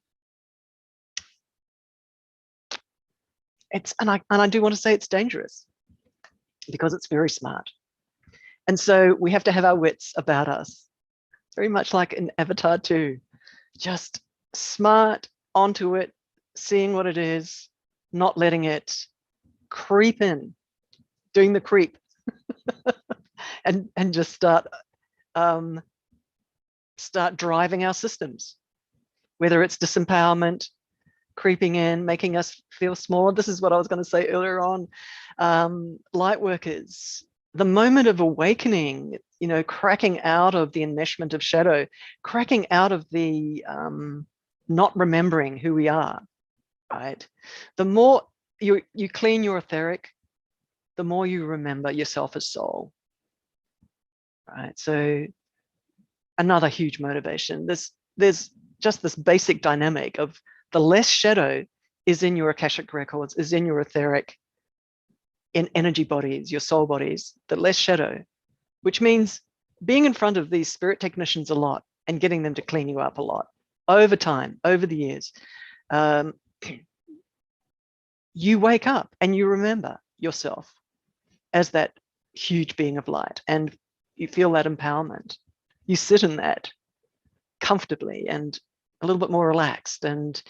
I do want to say it's dangerous, because it's very smart. And so we have to have our wits about us, very much like in Avatar 2, just smart, onto it, seeing what it is, not letting it creep in, doing the creep, and just start driving our systems, whether it's disempowerment, creeping in, making us feel small. This is what I was going to say earlier on. Light workers, the moment of awakening, cracking out of the enmeshment of shadow, cracking out of the not remembering who we are, right? The more you clean your etheric, the more you remember yourself as soul, right? So another huge motivation. There's just this basic dynamic of the less shadow is in your Akashic records, is in your etheric, in energy bodies, your soul bodies, the less shadow, which means being in front of these spirit technicians a lot and getting them to clean you up a lot over time, over the years. You wake up and you remember yourself as that huge being of light, and you feel that empowerment. You sit in that comfortably and a little bit more relaxed, and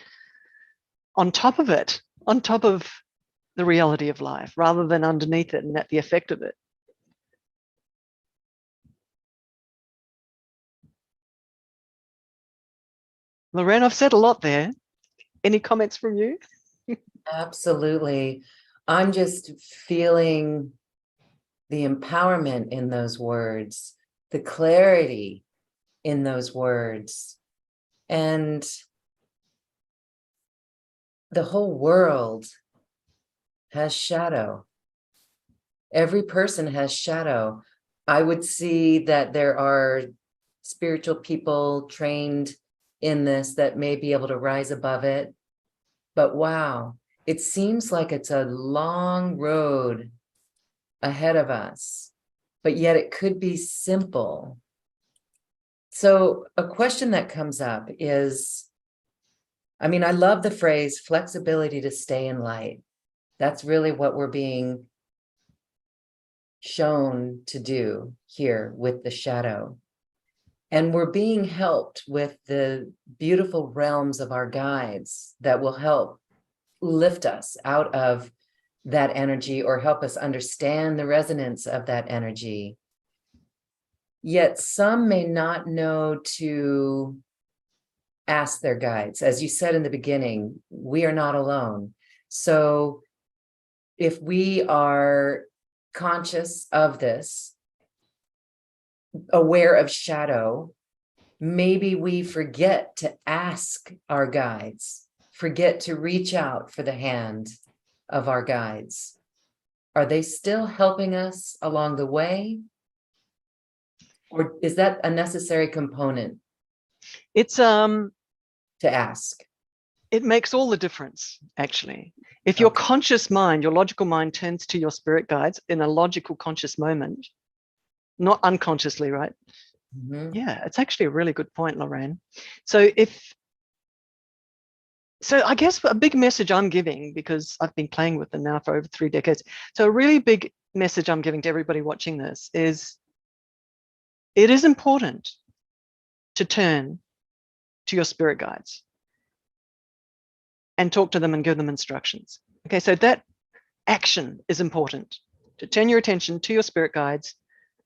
on top of it, on top of the reality of life, rather than underneath it and at the effect of it. Lorraine, I've said a lot there. Any comments from you? Absolutely. I'm just feeling the empowerment in those words, the clarity in those words, and the whole world has shadow. Every person has shadow. I would see that there are spiritual people trained in this that may be able to rise above it. But wow, it seems like it's a long road ahead of us, but yet it could be simple. So a question that comes up is, I love the phrase flexibility to stay in light. That's really what we're being shown to do here with the shadow. And we're being helped with the beautiful realms of our guides that will help lift us out of that energy or help us understand the resonance of that energy. Yet some may not know to ask their guides. As you said in the beginning, we are not alone. So if we are conscious of this, aware of shadow, maybe we forget to ask our guides, forget to reach out for the hand of our guides. Are they still helping us along the way? Or is that a necessary component It's to ask? it makes all the difference, actually. If your conscious mind, your logical mind, turns to your spirit guides in a logical conscious moment, not unconsciously, right? Mm-hmm. Yeah, it's actually a really good point, Lorraine. So I guess a big message I'm giving, because I've been playing with them now for over 3 decades. So a really big message I'm giving to everybody watching this is, it is important to turn to your spirit guides and talk to them and give them instructions. Okay, so that action is important, to turn your attention to your spirit guides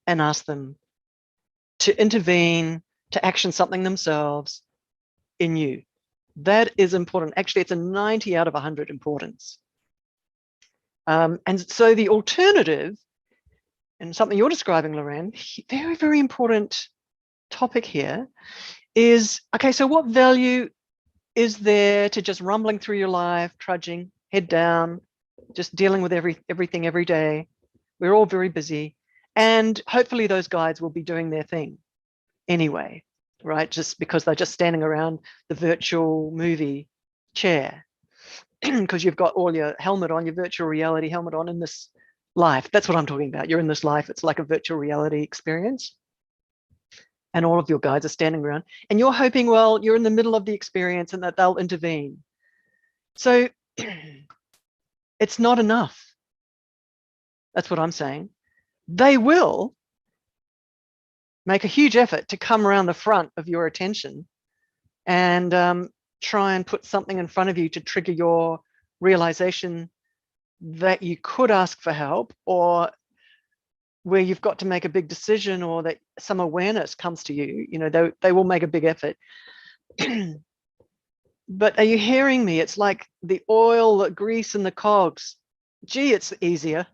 and ask them to intervene, to action something themselves in you. That is important. Actually, it's a 90 out of 100 importance. And so the alternative, and something you're describing, Lorraine, very, very important topic here is, okay, so what value is there to just rumbling through your life, trudging, head down, just dealing with everything every day? We're all very busy. And hopefully those guides will be doing their thing anyway, right? Just because they're just standing around the virtual movie chair because you've got all your helmet on, your virtual reality helmet on in this life. That's what I'm talking about. You're in this life. It's like a virtual reality experience. And all of your guides are standing around. And you're hoping, well, you're in the middle of the experience and that they'll intervene. So it's not enough. That's what I'm saying. They will make a huge effort to come around the front of your attention and try and put something in front of you to trigger your realization that you could ask for help, or where you've got to make a big decision, or that some awareness comes to you. You know, they will make a big effort. But are you hearing me? It's like the oil, the grease, and the cogs. Gee, it's easier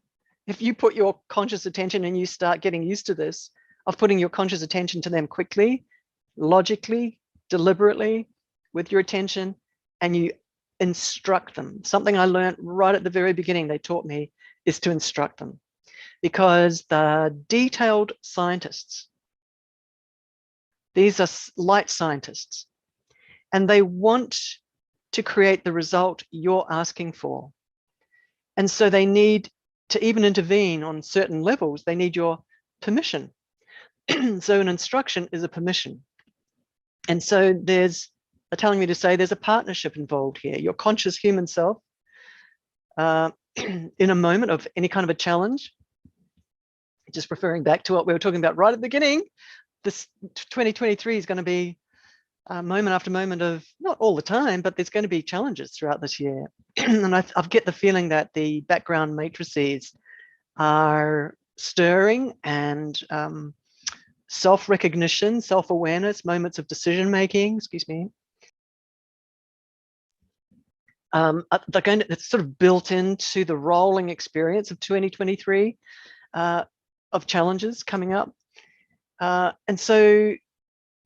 if you put your conscious attention and you start getting used to this, of putting your conscious attention to them quickly, logically, deliberately, with your attention, and you instruct them. Something I learned right at the very beginning, they taught me, is to instruct them. Because the detailed scientists, these are light scientists, and they want to create the result you're asking for. And so they need to even intervene on certain levels. They need your permission. So an instruction is a permission. And so they're telling me to say there's a partnership involved here. Your conscious human self, in a moment of any kind of a challenge, just referring back to what we were talking about right at the beginning, this 2023 is going to be moment after moment of, not all the time, but there's going to be challenges throughout this year. And I get the feeling that the background matrices are stirring, and self-recognition, self-awareness, moments of decision-making, they're going to, it's sort of built into the rolling experience of 2023 of challenges coming up. And so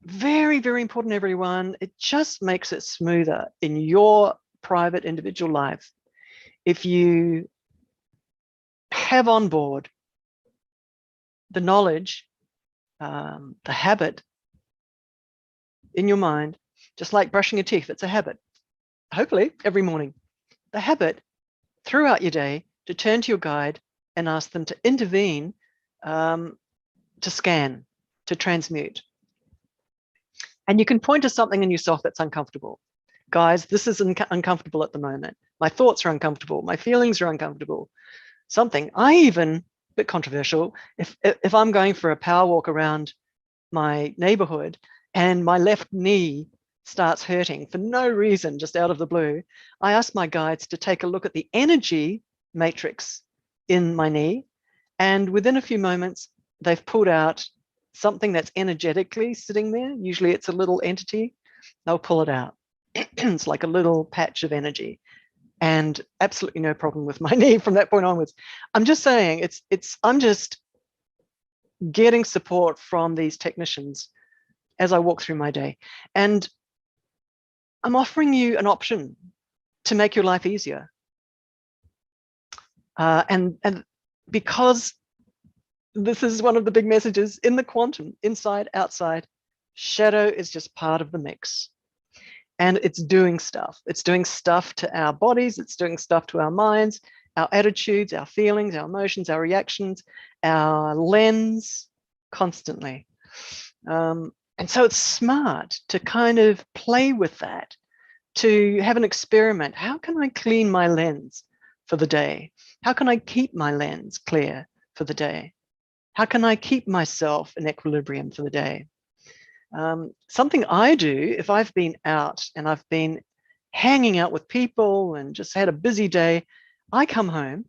very, very important, everyone. It just makes it smoother in your private individual life if you have on board the knowledge, the habit in your mind, just like brushing your teeth. It's a habit, hopefully every morning. The habit throughout your day to turn to your guide and ask them to intervene, to scan, to transmute. And you can point to something in yourself that's uncomfortable. Guys, this is uncomfortable at the moment. My thoughts are uncomfortable. My feelings are uncomfortable. Something, I even, a bit controversial, if I'm going for a power walk around my neighborhood and my left knee starts hurting for no reason, just out of the blue, I ask my guides to take a look at the energy matrix in my knee. And within a few moments, they've pulled out something that's energetically sitting there. Usually it's a little entity. They'll pull it out. It's like a little patch of energy, and absolutely no problem with my knee from that point onwards. I'm just saying, I'm just getting support from these technicians as I walk through my day. And I'm offering you an option to make your life easier. And because this is one of the big messages in the quantum, inside, outside, shadow is just part of the mix. And it's doing stuff. It's doing stuff to our bodies. It's doing stuff to our minds, our attitudes, our feelings, our emotions, our reactions, our lens, constantly. And so it's smart to kind of play with that, to have an experiment. How can I clean my lens for the day? How can I keep my lens clear for the day? How can I keep myself in equilibrium for the day? Something I do if I've been out and I've been hanging out with people and just had a busy day, I come home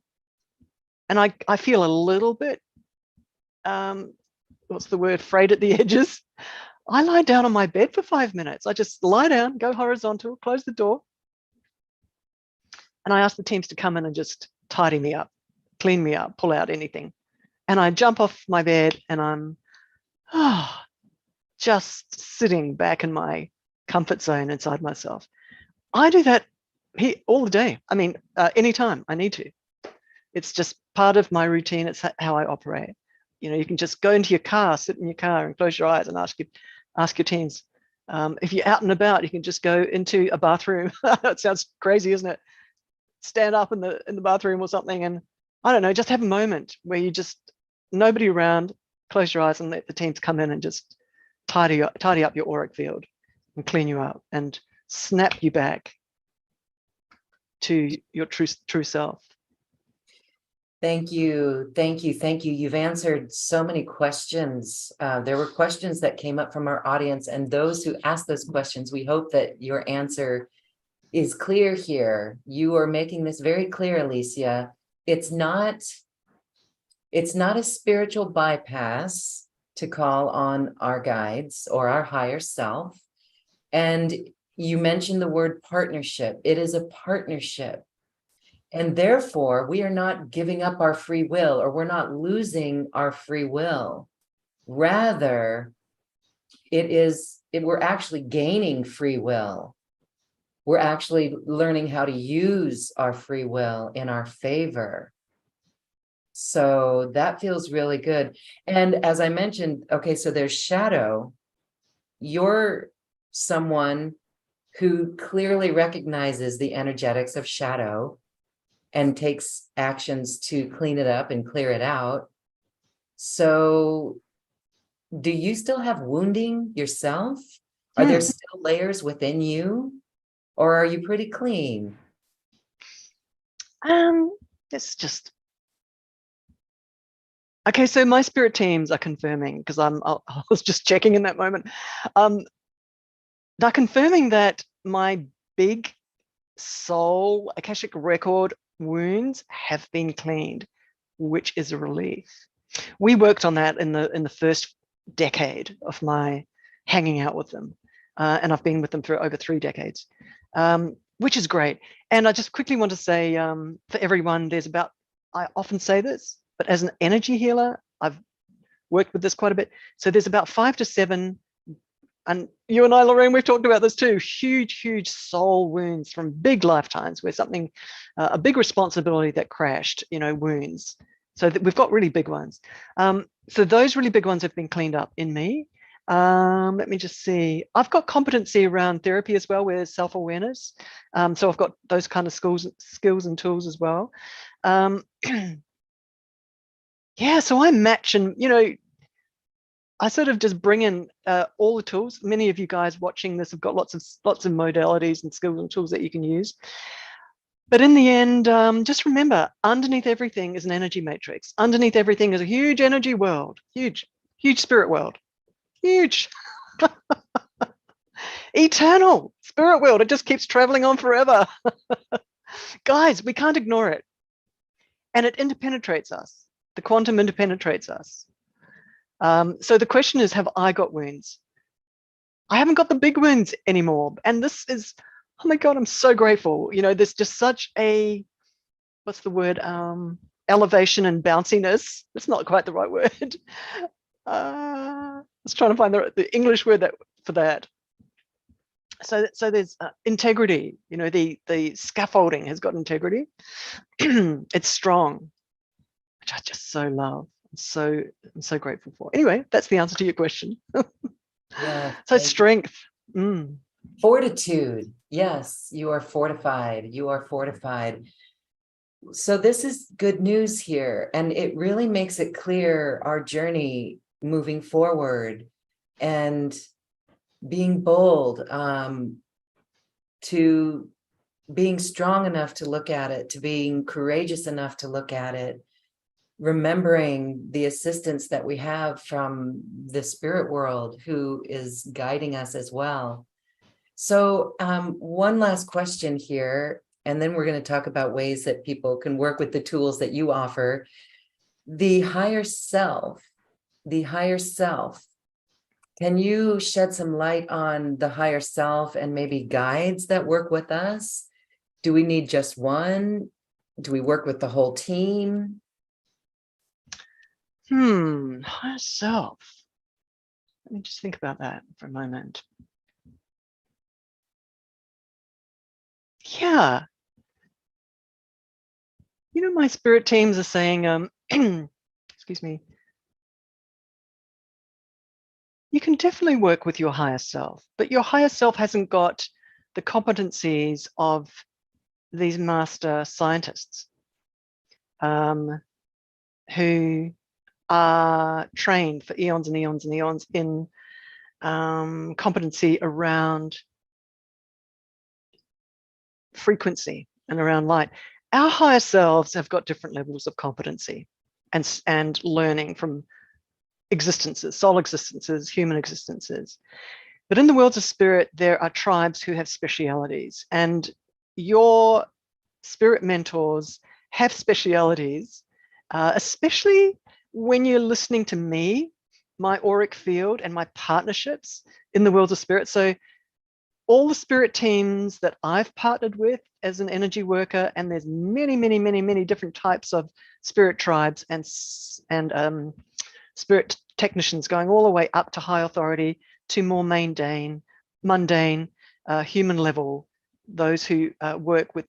and I feel a little bit, what's the word, frayed at the edges. I lie down on my bed for 5 minutes. I just lie down, go horizontal, close the door. And I ask the teams to come in and just tidy me up, clean me up, pull out anything. And I jump off my bed and I'm just sitting back in my comfort zone inside myself. I do that here all the day. I mean, anytime I need to. It's just part of my routine. It's how I operate. You know, you can just go into your car, sit in your car and close your eyes and ask your teams. If you're out and about, you can just go into a bathroom. It sounds crazy, isn't it? Stand up in the bathroom or something, and I don't know, just have a moment where you just, nobody around, close your eyes and let the teams come in and just tidy up your auric field and clean you up and snap you back to your true self. Thank you. Thank you. Thank you. You've answered so many questions. There were questions that came up from our audience, and those who asked those questions, we hope that your answer is clear here. You are making this very clear, Alicia. It's not a spiritual bypass to call on our guides or our higher self. And you mentioned the word partnership. It is a partnership. And therefore, we are not giving up our free will, or we're not losing our free will. Rather, we're actually gaining free will. We're actually learning how to use our free will in our favor. So that feels really good. And as I mentioned, okay, so there's shadow. You're someone who clearly recognizes the energetics of shadow and takes actions to clean it up and clear it out. So do you still have wounding yourself? Are there still layers within you? Or are you pretty clean? It's just, okay, so my spirit teams are confirming, because I was just checking in that moment. They're confirming that my big soul Akashic record wounds have been cleaned, which is a relief. We worked on that in the first decade of my hanging out with them, and I've been with them for over 3 decades, which is great. And I just quickly want to say, for everyone, I often say this, but as an energy healer, I've worked with this quite a bit. So there's about 5 to 7, and you and I, Lorraine, we've talked about this too, huge soul wounds from big lifetimes where something, a big responsibility that crashed, wounds. So that we've got really big ones. So those really big ones have been cleaned up in me. Let me just see. I've got competency around therapy as well, with self-awareness. So I've got those kind of skills and tools as well. Yeah, so I match, and I sort of just bring in all the tools. Many of you guys watching this have got lots of modalities and skills and tools that you can use. But in the end, just remember, underneath everything is an energy matrix. Underneath everything is a huge energy world, huge spirit world. huge. Eternal spirit world. It just keeps traveling on forever. Guys, we can't ignore it. And it interpenetrates us. The quantum interpenetrates us. So the question is, have I got wounds? I haven't got the big wounds anymore. And this is, oh my God, I'm so grateful. You know, there's just such a, what's the word? Elevation and bounciness. It's not quite the right word. I was trying to find the English word for that. So there's integrity. You know, the scaffolding has got integrity. It's strong, which I just so love. I'm so grateful for. Anyway, that's the answer to your question. Yeah. So strength. Mm. Fortitude. Yes, you are fortified. You are fortified. So this is good news here. And it really makes it clear our journey moving forward and being bold, to being strong enough to look at it, to being courageous enough to look at it, remembering the assistance that we have from the spirit world who is guiding us as well. So one last question here, and then we're going to talk about ways that people can work with the tools that you offer. The higher self, can you shed some light on the higher self and maybe guides that work with us? Do we need just one? Do we work with the whole team? Higher self. Let me just think about that for a moment. Yeah. You know, my spirit teams are saying, excuse me, you can definitely work with your higher self, but your higher self hasn't got the competencies of these master scientists who are trained for eons and eons and eons in competency around frequency and around light. Our higher selves have got different levels of competency and learning from existences, soul existences, human existences. But in the worlds of spirit, there are tribes who have specialities, and your spirit mentors have specialities, especially when you're listening to me, my auric field, and my partnerships in the worlds of spirit. So all the spirit teams that I've partnered with as an energy worker, and there's many, many, many, many different types of spirit tribes and spirit technicians, going all the way up to high authority to more mundane, human level, those who work with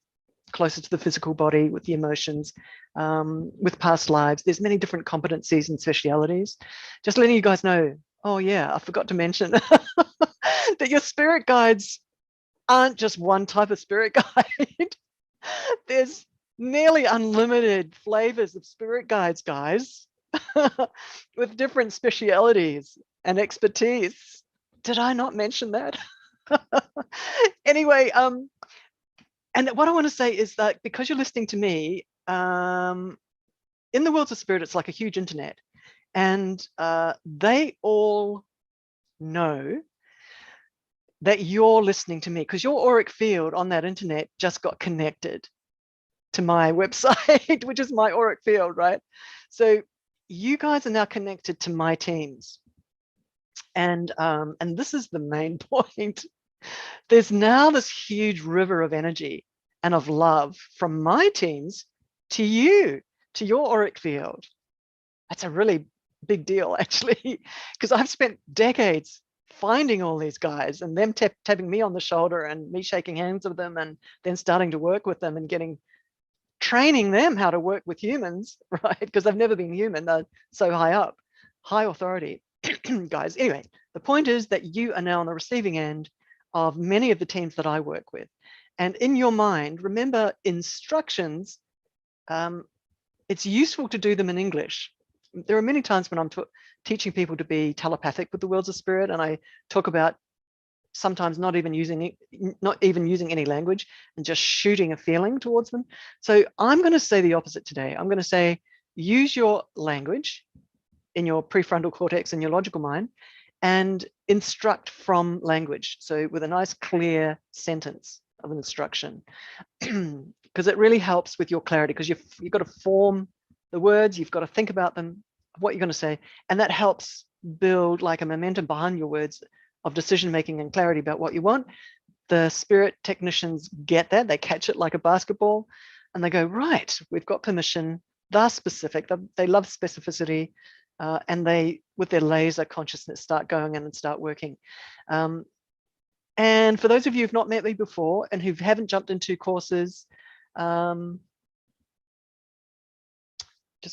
closer to the physical body, with the emotions, with past lives. There's many different competencies and specialities. Just letting you guys know, oh yeah, I forgot to mention that your spirit guides aren't just one type of spirit guide. There's nearly unlimited flavors of spirit guides, guys, with different specialities and expertise. Did I not mention that? Anyway, and what I want to say is that because you're listening to me, in the worlds of spirit, it's like a huge internet, and they all know that you're listening to me because your auric field on that internet just got connected to my website, which is my auric field, right? So you guys are now connected to my teams. And this is the main point. There's now this huge river of energy and of love from my teams to you, to your auric field. That's a really big deal, actually, because I've spent decades finding all these guys and them tapping me on the shoulder and me shaking hands with them and then starting to work with them and training them how to work with humans, right? Because I've never been human, they're so high up, high authority guys. Anyway, the point is that you are now on the receiving end of many of the teams that I work with. And in your mind, remember instructions, it's useful to do them in English. There are many times when I'm teaching people to be telepathic with the worlds of spirit, and I talk about sometimes not even using any language and just shooting a feeling towards them. So I'm going to say the opposite today. I'm going to say, use your language in your prefrontal cortex and your logical mind, and instruct from language. So with a nice clear sentence of an instruction, because it really helps with your clarity, because you've got to form the words, you've got to think about them, what you're going to say, and that helps build like a momentum behind your words of decision making and clarity about what you want. The spirit technicians get that, they catch it like a basketball, and they go, right, we've got permission, they're specific, they love specificity, and they, with their laser consciousness, start going in and start working. And for those of you who've not met me before and who haven't jumped into courses, just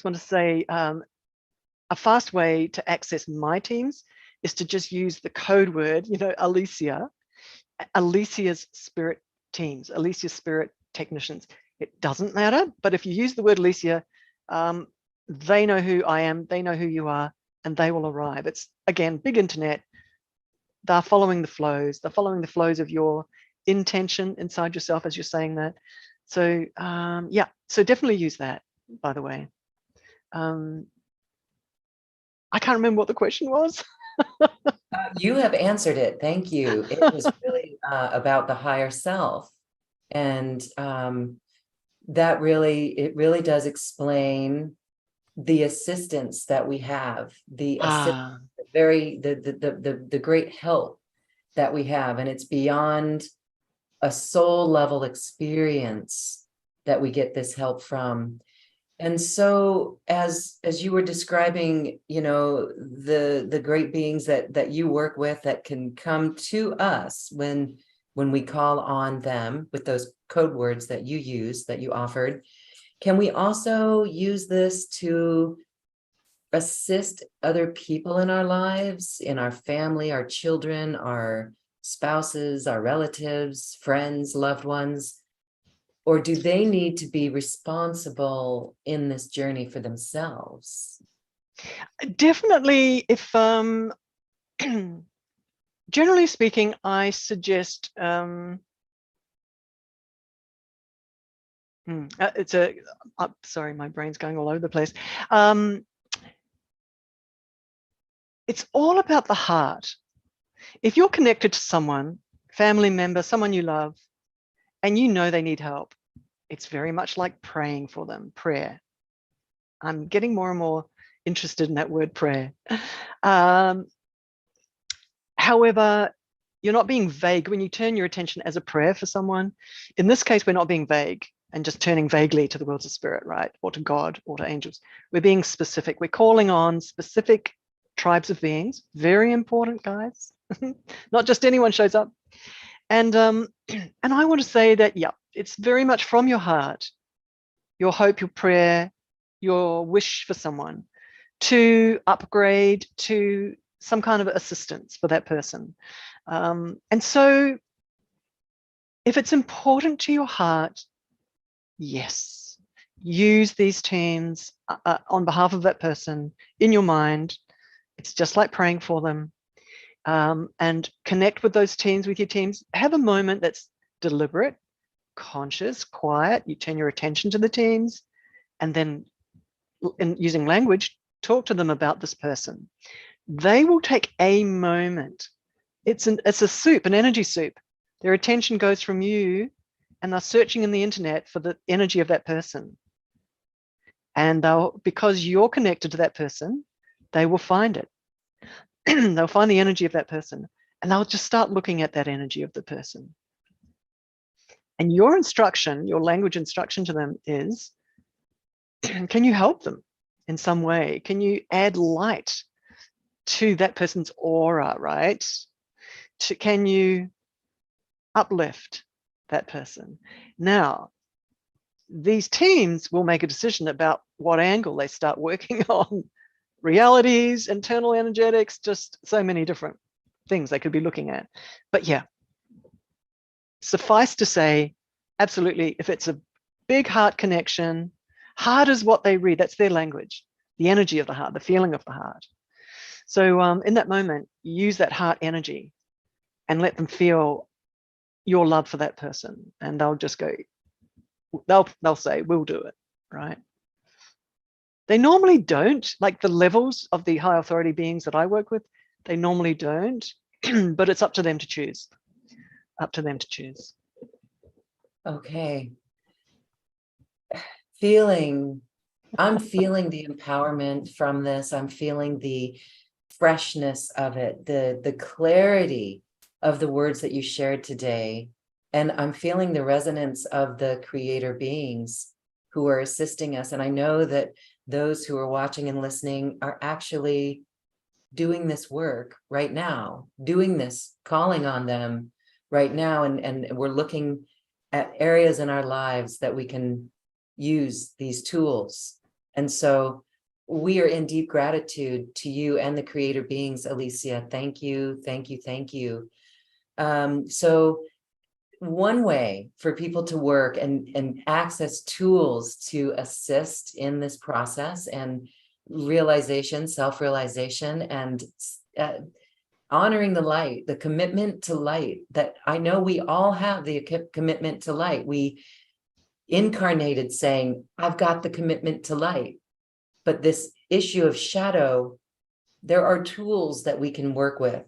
want to say a fast way to access my teams is to just use the code word, Alicia, Alicia's spirit teams, Alicia's spirit technicians. It doesn't matter, but if you use the word Alicia, they know who I am, they know who you are, and they will arrive. It's, again, big internet. They're following the flows. They're following the flows of your intention inside yourself as you're saying that. So yeah, so definitely use that, by the way. I can't remember what the question was. You have answered it. Thank you. It was really about the higher self. And that really does explain the assistance that we have, the great help that we have. And it's beyond a soul level experience that we get this help from. And so as you were describing, the great beings that you work with that can come to us when we call on them with those code words that you use, that you offered, can we also use this to assist other people in our lives, in our family, our children, our spouses, our relatives, friends, loved ones? Or do they need to be responsible in this journey for themselves? Definitely, if generally speaking, I suggest sorry, my brain's going all over the place. It's all about the heart. If you're connected to someone, family member, someone you love, and you know they need help, it's very much like praying for them, prayer. I'm getting more and more interested in that word prayer. However, you're not being vague when you turn your attention as a prayer for someone. In this case, we're not being vague and just turning vaguely to the worlds of spirit, right? Or to God or to angels. We're being specific. We're calling on specific tribes of beings. Very important, guys. Not just anyone shows up. And I want to say that, yeah, it's very much from your heart, your hope, your prayer, your wish for someone to upgrade to some kind of assistance for that person. And so if it's important to your heart, yes, use these teams on behalf of that person in your mind. It's just like praying for them. And connect with those teams, with your teams. Have a moment that's deliberate, conscious, quiet. You turn your attention to the teams, and then using language, talk to them about this person. They will take a moment. It's a soup, an energy soup. Their attention goes from you, and they're searching in the internet for the energy of that person. And because you're connected to that person, they will find it. They'll find the energy of that person, and they'll just start looking at that energy of the person. And your instruction, your language instruction to them is, can you help them in some way? Can you add light to that person's aura, right? Can you uplift that person? Now, these teams will make a decision about what angle they start working on. Realities, internal energetics, just so many different things they could be looking at. But yeah, suffice to say, absolutely, if it's a big heart connection, heart is what they read. That's their language, the energy of the heart, the feeling of the heart. So in that moment, use that heart energy and let them feel your love for that person. And they'll just go, they'll say, we'll do it, right? They normally don't, like the levels of the high authority beings that I work with, They normally don't, but it's up to them to choose. Up to them to choose. Okay. I'm feeling the empowerment from this. I'm feeling the freshness of it, the clarity of the words that you shared today. And I'm feeling the resonance of the creator beings who are assisting us. And I know that those who are watching and listening are actually doing this work right now, doing this, calling on them right now. And we're looking at areas in our lives that we can use these tools. And so we are in deep gratitude to you and the creator beings, Alicia. Thank you, thank you, thank you. So one way for people to work and access tools to assist in this process and realization, self-realization, and honoring the light, the commitment to light that I know we all have the commitment to light. We incarnated saying, I've got the commitment to light. But this issue of shadow, there are tools that we can work with.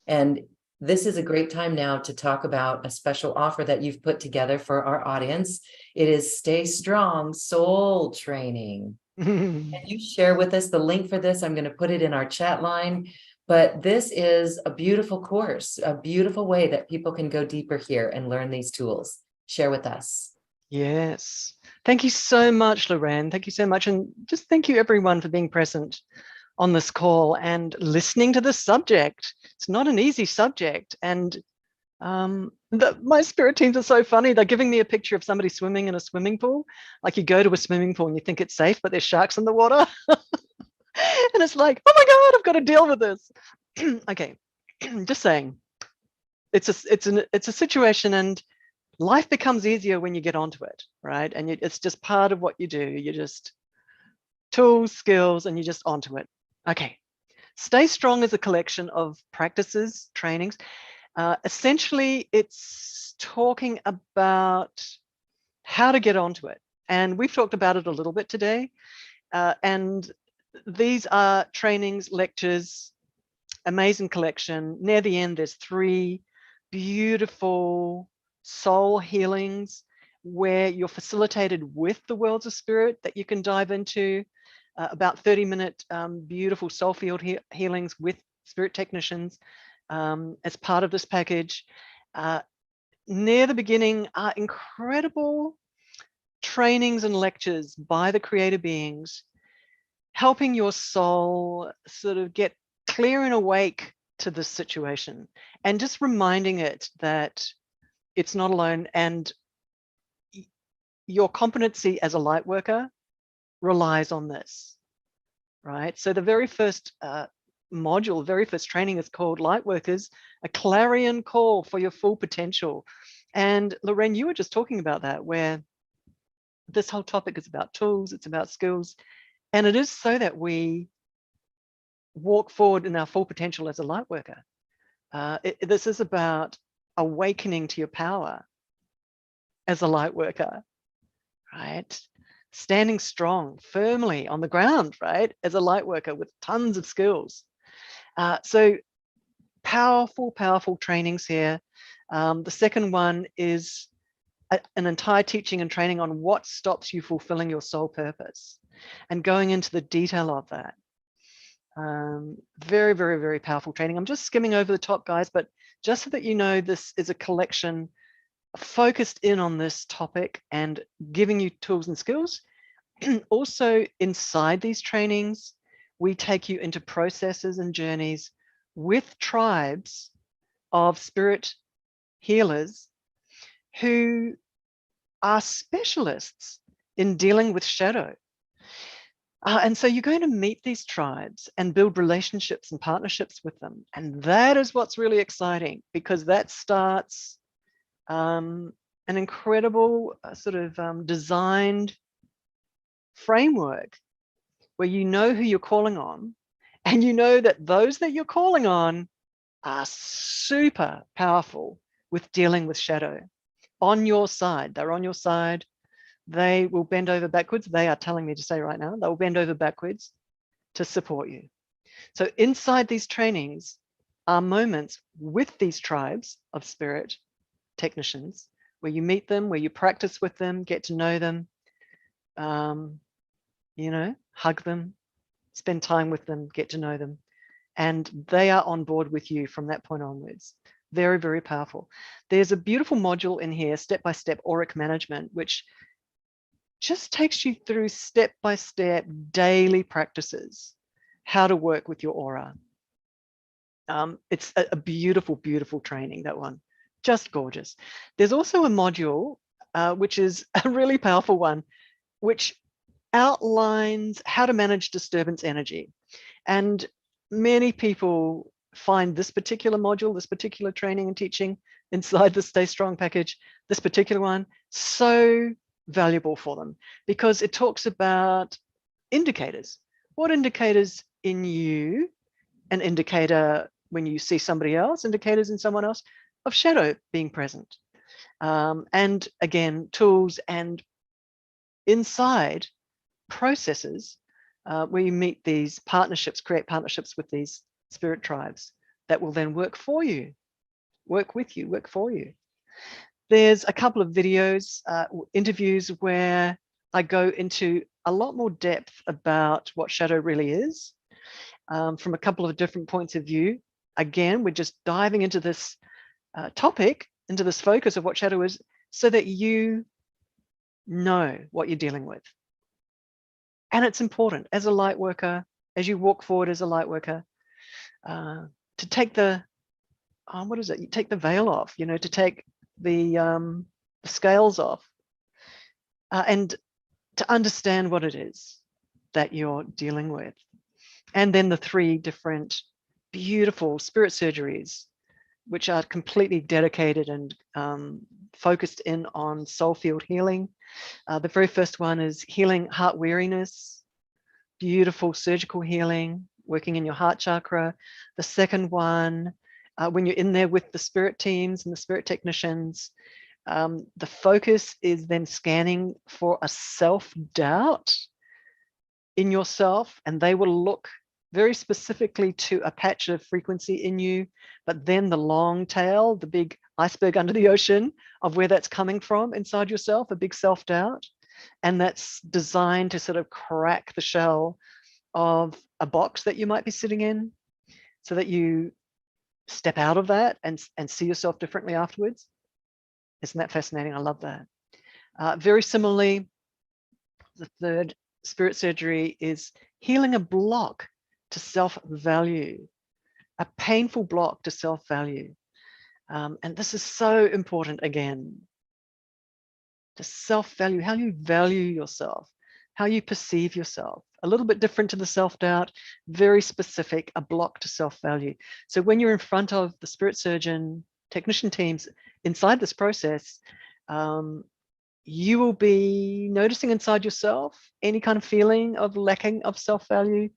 And this is a great time now to talk about a special offer that you've put together for our audience. It is Stay Strong Soul Training. Can you share with us the link for this? I'm going to put it in our chat line. But this is a beautiful course, a beautiful way that people can go deeper here and learn these tools. Share with us. Yes. Thank you so much, Lorraine. Thank you so much. And just thank you, everyone, for being present on this call and listening to this subject. It's not an easy subject. And my spirit teams are so funny. They're giving me a picture of somebody swimming in a swimming pool. Like you go to a swimming pool and you think it's safe, but there's sharks in the water. And it's like, oh my God, I've got to deal with this. Okay, just saying. It's a situation, and life becomes easier when you get onto it, right? And it's just part of what you do. You just tools, skills, and you're just onto it. Okay. Stay Strong is a collection of practices, trainings. Essentially, it's talking about how to get onto it. And we've talked about it a little bit today. And these are trainings, lectures, amazing collection. Near the end, there's 3 beautiful soul healings where you're facilitated with the worlds of spirit that you can dive into. About 30-minute beautiful soul field healings with spirit technicians as part of this package. Near the beginning are incredible trainings and lectures by the creator beings, helping your soul sort of get clear and awake to this situation, and just reminding it that it's not alone, and your competency as a light worker relies on this, right? So the very first module, very first training is called Light Workers, a clarion call for your full potential. And Lorraine, you were just talking about that, where this whole topic is about tools, it's about skills, and it is so that we walk forward in our full potential as a light worker. This is about awakening to your power as a light worker, right? Standing strong, firmly on the ground, right? As a light worker with tons of skills. So powerful, powerful trainings here. The second one is an entire teaching and training on what stops you fulfilling your soul purpose, and going into the detail of that. Very, very, very powerful training. I'm just skimming over the top, guys, but just so that you know, this is a collection focused in on this topic and giving you tools and skills. Also, inside these trainings, we take you into processes and journeys with tribes of spirit healers who are specialists in dealing with shadow. And so you're going to meet these tribes and build relationships and partnerships with them. And that is what's really exciting, because that starts an incredible sort of designed framework where you know who you're calling on, and you know that those that you're calling on are super powerful with dealing with shadow. On your side, they're on your side. They will bend over backwards. They are telling me to say right now, they will bend over backwards to support you. So inside these trainings are moments with these tribes of spirit technicians where you meet them, where you practice with them, get to know them, you know, hug them, spend time with them, get to know them. And they are on board with you from that point onwards. Very, very powerful. There's a beautiful module in here, step-by-step auric management, which just takes you through step-by-step daily practices, how to work with your aura. It's a beautiful, beautiful training, that one. Just gorgeous. There's also a module, which is a really powerful one, which outlines how to manage disturbance energy. And many people find this particular module, this particular training and teaching inside the Stay Strong package, this particular one, so valuable for them because it talks about indicators. What indicators in you, an indicator when you see somebody else, indicators in someone else of shadow being present. And again, tools and inside processes where you meet these partnerships, create partnerships with these spirit tribes that will then work for you, work with you, work for you. There's a couple of videos, interviews where I go into a lot more depth about what shadow really is from a couple of different points of view. Again, we're just diving into this topic, into this focus of what shadow is, so that you know what you're dealing with. And it's important as a light worker, as you walk forward as a light worker, to take the, what is it? You take the veil off, you know, to take the scales off and to understand what it is that you're dealing with. And then the 3 different beautiful spirit surgeries, which are completely dedicated and focused in on soul field healing. The very first one is healing heart weariness, beautiful surgical healing, working in your heart chakra. The second one, when you're in there with the spirit teams and the spirit technicians, the focus is then scanning for a self-doubt in yourself, and they will look very specifically to a patch of frequency in you, but then the long tail, the big iceberg under the ocean of where that's coming from inside yourself, a big self-doubt. And that's designed to sort of crack the shell of a box that you might be sitting in so that you step out of that and see yourself differently afterwards. Isn't that fascinating? I love that. Very similarly, the third spirit surgery is healing a block to self-value, a painful block to self-value. And this is so important again, to self-value, how you value yourself, how you perceive yourself, a little bit different to the self-doubt, very specific, a block to self-value. So when you're in front of the spirit surgeon, technician teams inside this process, you will be noticing inside yourself any kind of feeling of lacking of self-value.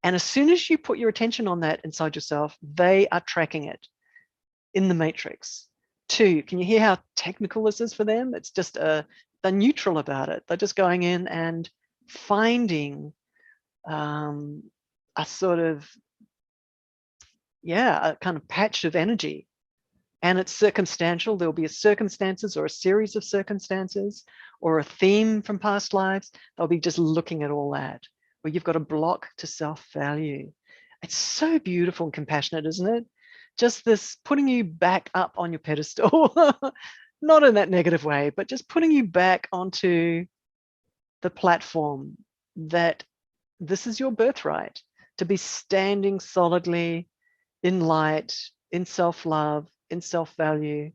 And as soon as you put your attention on that inside yourself, they are tracking it in the matrix. 2, can you hear how technical this is for them? It's just they're neutral about it. They're just going in and finding a sort of, a kind of patch of energy. And it's circumstantial. There'll be a circumstances or a series of circumstances or a theme from past lives. They'll be just looking at all that, where you've got a block to self-value. It's so beautiful and compassionate, isn't it? Just this putting you back up on your pedestal, not in that negative way, but just putting you back onto the platform that this is your birthright, to be standing solidly in light, in self-love, in self-value.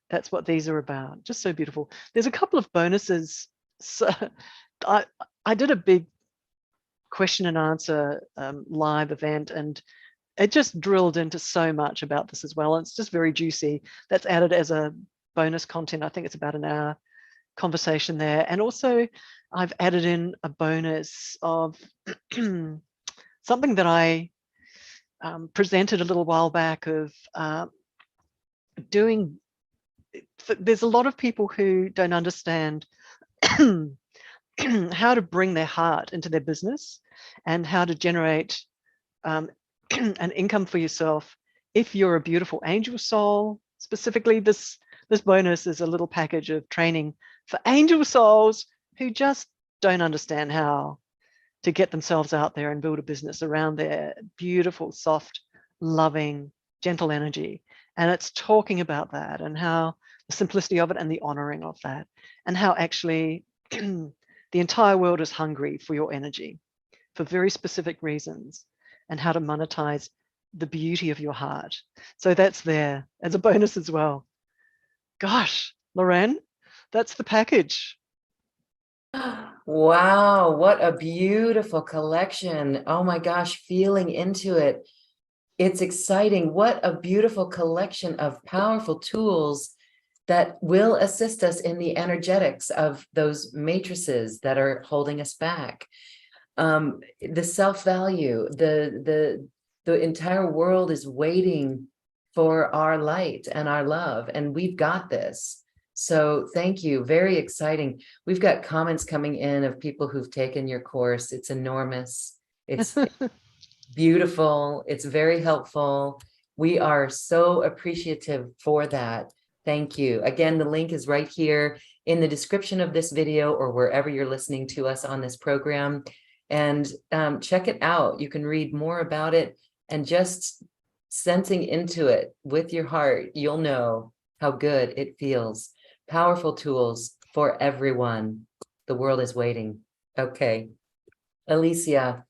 That's what these are about. Just so beautiful. There's a couple of bonuses. So I did a big question and answer live event, and it just drilled into so much about this as well. And it's just very juicy. That's added as a bonus content. I think it's about an hour conversation there. And also I've added in a bonus of something that I presented a little while back of doing. There's a lot of people who don't understand how to bring their heart into their business and how to generate an income for yourself if you're a beautiful angel soul. Specifically, this bonus is a little package of training for angel souls who just don't understand how to get themselves out there and build a business around their beautiful, soft, loving, gentle energy. And it's talking about that and how the simplicity of it and the honoring of that, and how actually the entire world is hungry for your energy for very specific reasons, and how to monetize the beauty of your heart. So that's there as a bonus as well. Gosh, Loren, that's the package. Wow, what a beautiful collection. Oh my gosh, feeling into it. It's exciting. What a beautiful collection of powerful tools that will assist us in the energetics of those matrices that are holding us back. The self-value, the entire world is waiting for our light and our love, and we've got this. So thank you. Very exciting. We've got comments coming in of people who've taken your course. It's enormous. It's beautiful. It's very helpful. We are so appreciative for that. Thank you. Again, the link is right here in the description of this video or wherever you're listening to us on this program. And check it out. You can read more about it, and just sensing into it with your heart, you'll know how good it feels. Powerful tools for everyone. The world is waiting. Okay. Alicia,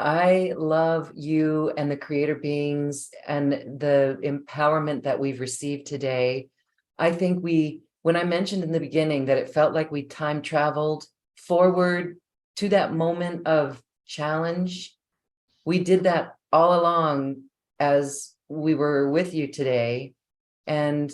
I love you and the creator beings and the empowerment that we've received today. I think when I mentioned in the beginning that it felt like we time traveled forward to that moment of challenge, we did that all along as we were with you today. And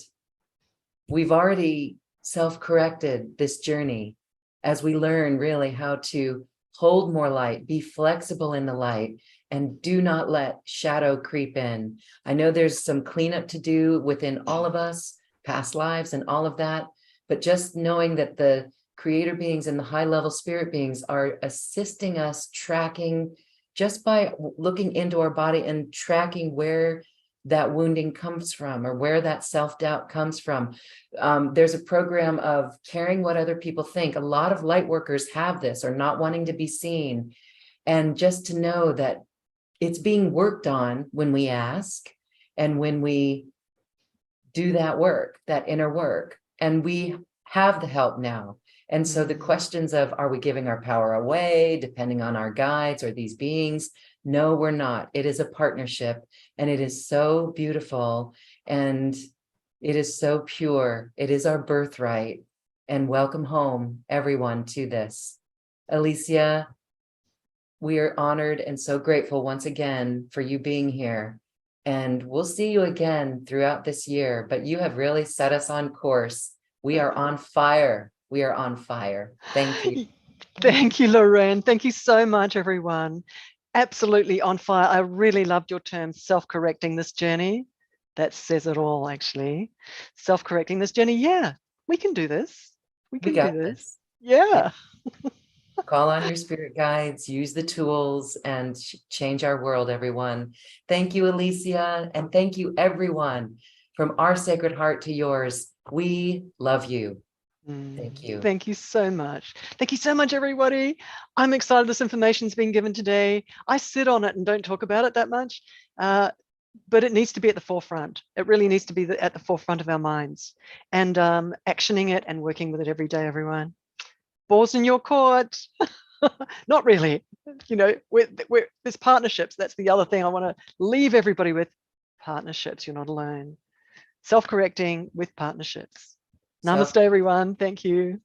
we've already self-corrected this journey as we learn really how to hold more light, be flexible in the light, and do not let shadow creep in. I know there's some cleanup to do within all of us, past lives and all of that, but just knowing that the creator beings and the high level spirit beings are assisting us tracking just by looking into our body and tracking where that wounding comes from or where that self-doubt comes from. There's a program of caring what other people think. A lot of light workers have this, or not wanting to be seen. And just to know that it's being worked on when we ask and when we do that work, that inner work, and we have the help now. And so the questions of, are we giving our power away, depending on our guides or these beings? No, we're not. It is a partnership, and it is so beautiful, and it is so pure. It is our birthright. And welcome home, everyone, to this. Alicia, we are honored and so grateful once again for you being here. And we'll see you again throughout this year, but you have really set us on course. We are on fire. We are on fire. Thank you. Thank you, Loren. Thank you so much, everyone. Absolutely on fire. I really loved your term, self-correcting this journey. That says it all, actually. Self-correcting this journey. Yeah, we can do this. We can do this. Yeah. Call on your spirit guides, use the tools, and change our world, everyone. Thank you, Alicia. And thank you, everyone. From our sacred heart to yours, we love you. Thank you. Thank you so much. Thank you so much, everybody. I'm excited this information's been given today. I sit on it and don't talk about it that much, but it needs to be at the forefront. It really needs to be at the forefront of our minds, and actioning it and working with it every day, everyone. Balls in your court. Not really. You know, there's partnerships. That's the other thing I want to leave everybody with. Partnerships. You're not alone. Self-correcting with partnerships. Namaste, everyone. Thank you.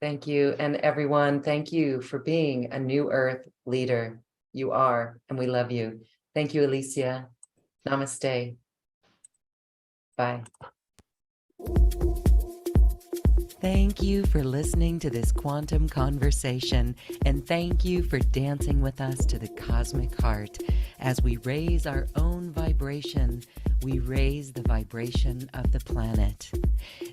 Thank you. And everyone, thank you for being a new earth leader. You are, and we love you. Thank you, Alicia. Namaste. Bye. Thank you for listening to this quantum conversation, and thank you for dancing with us to the cosmic heart. As we raise our own vibration, we raise the vibration of the planet.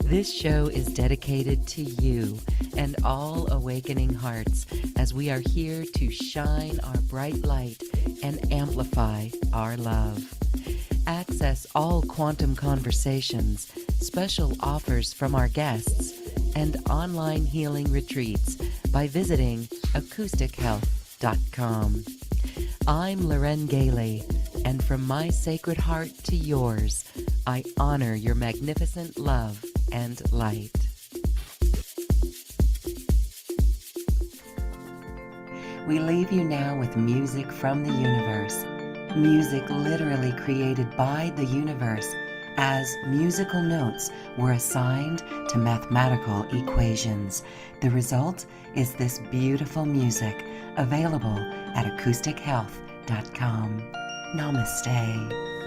This show is dedicated to you and all awakening hearts, as we are here to shine our bright light and amplify our love. Access all quantum conversations, special offers from our guests, and online healing retreats by visiting acoustichealth.com. I'm Loren Gailey, and from my sacred heart to yours, I honor your magnificent love and light. We leave you now with music from the universe. Music literally created by the universe, as musical notes were assigned to mathematical equations. The result is this beautiful music, available at acoustichealth.com. Namaste.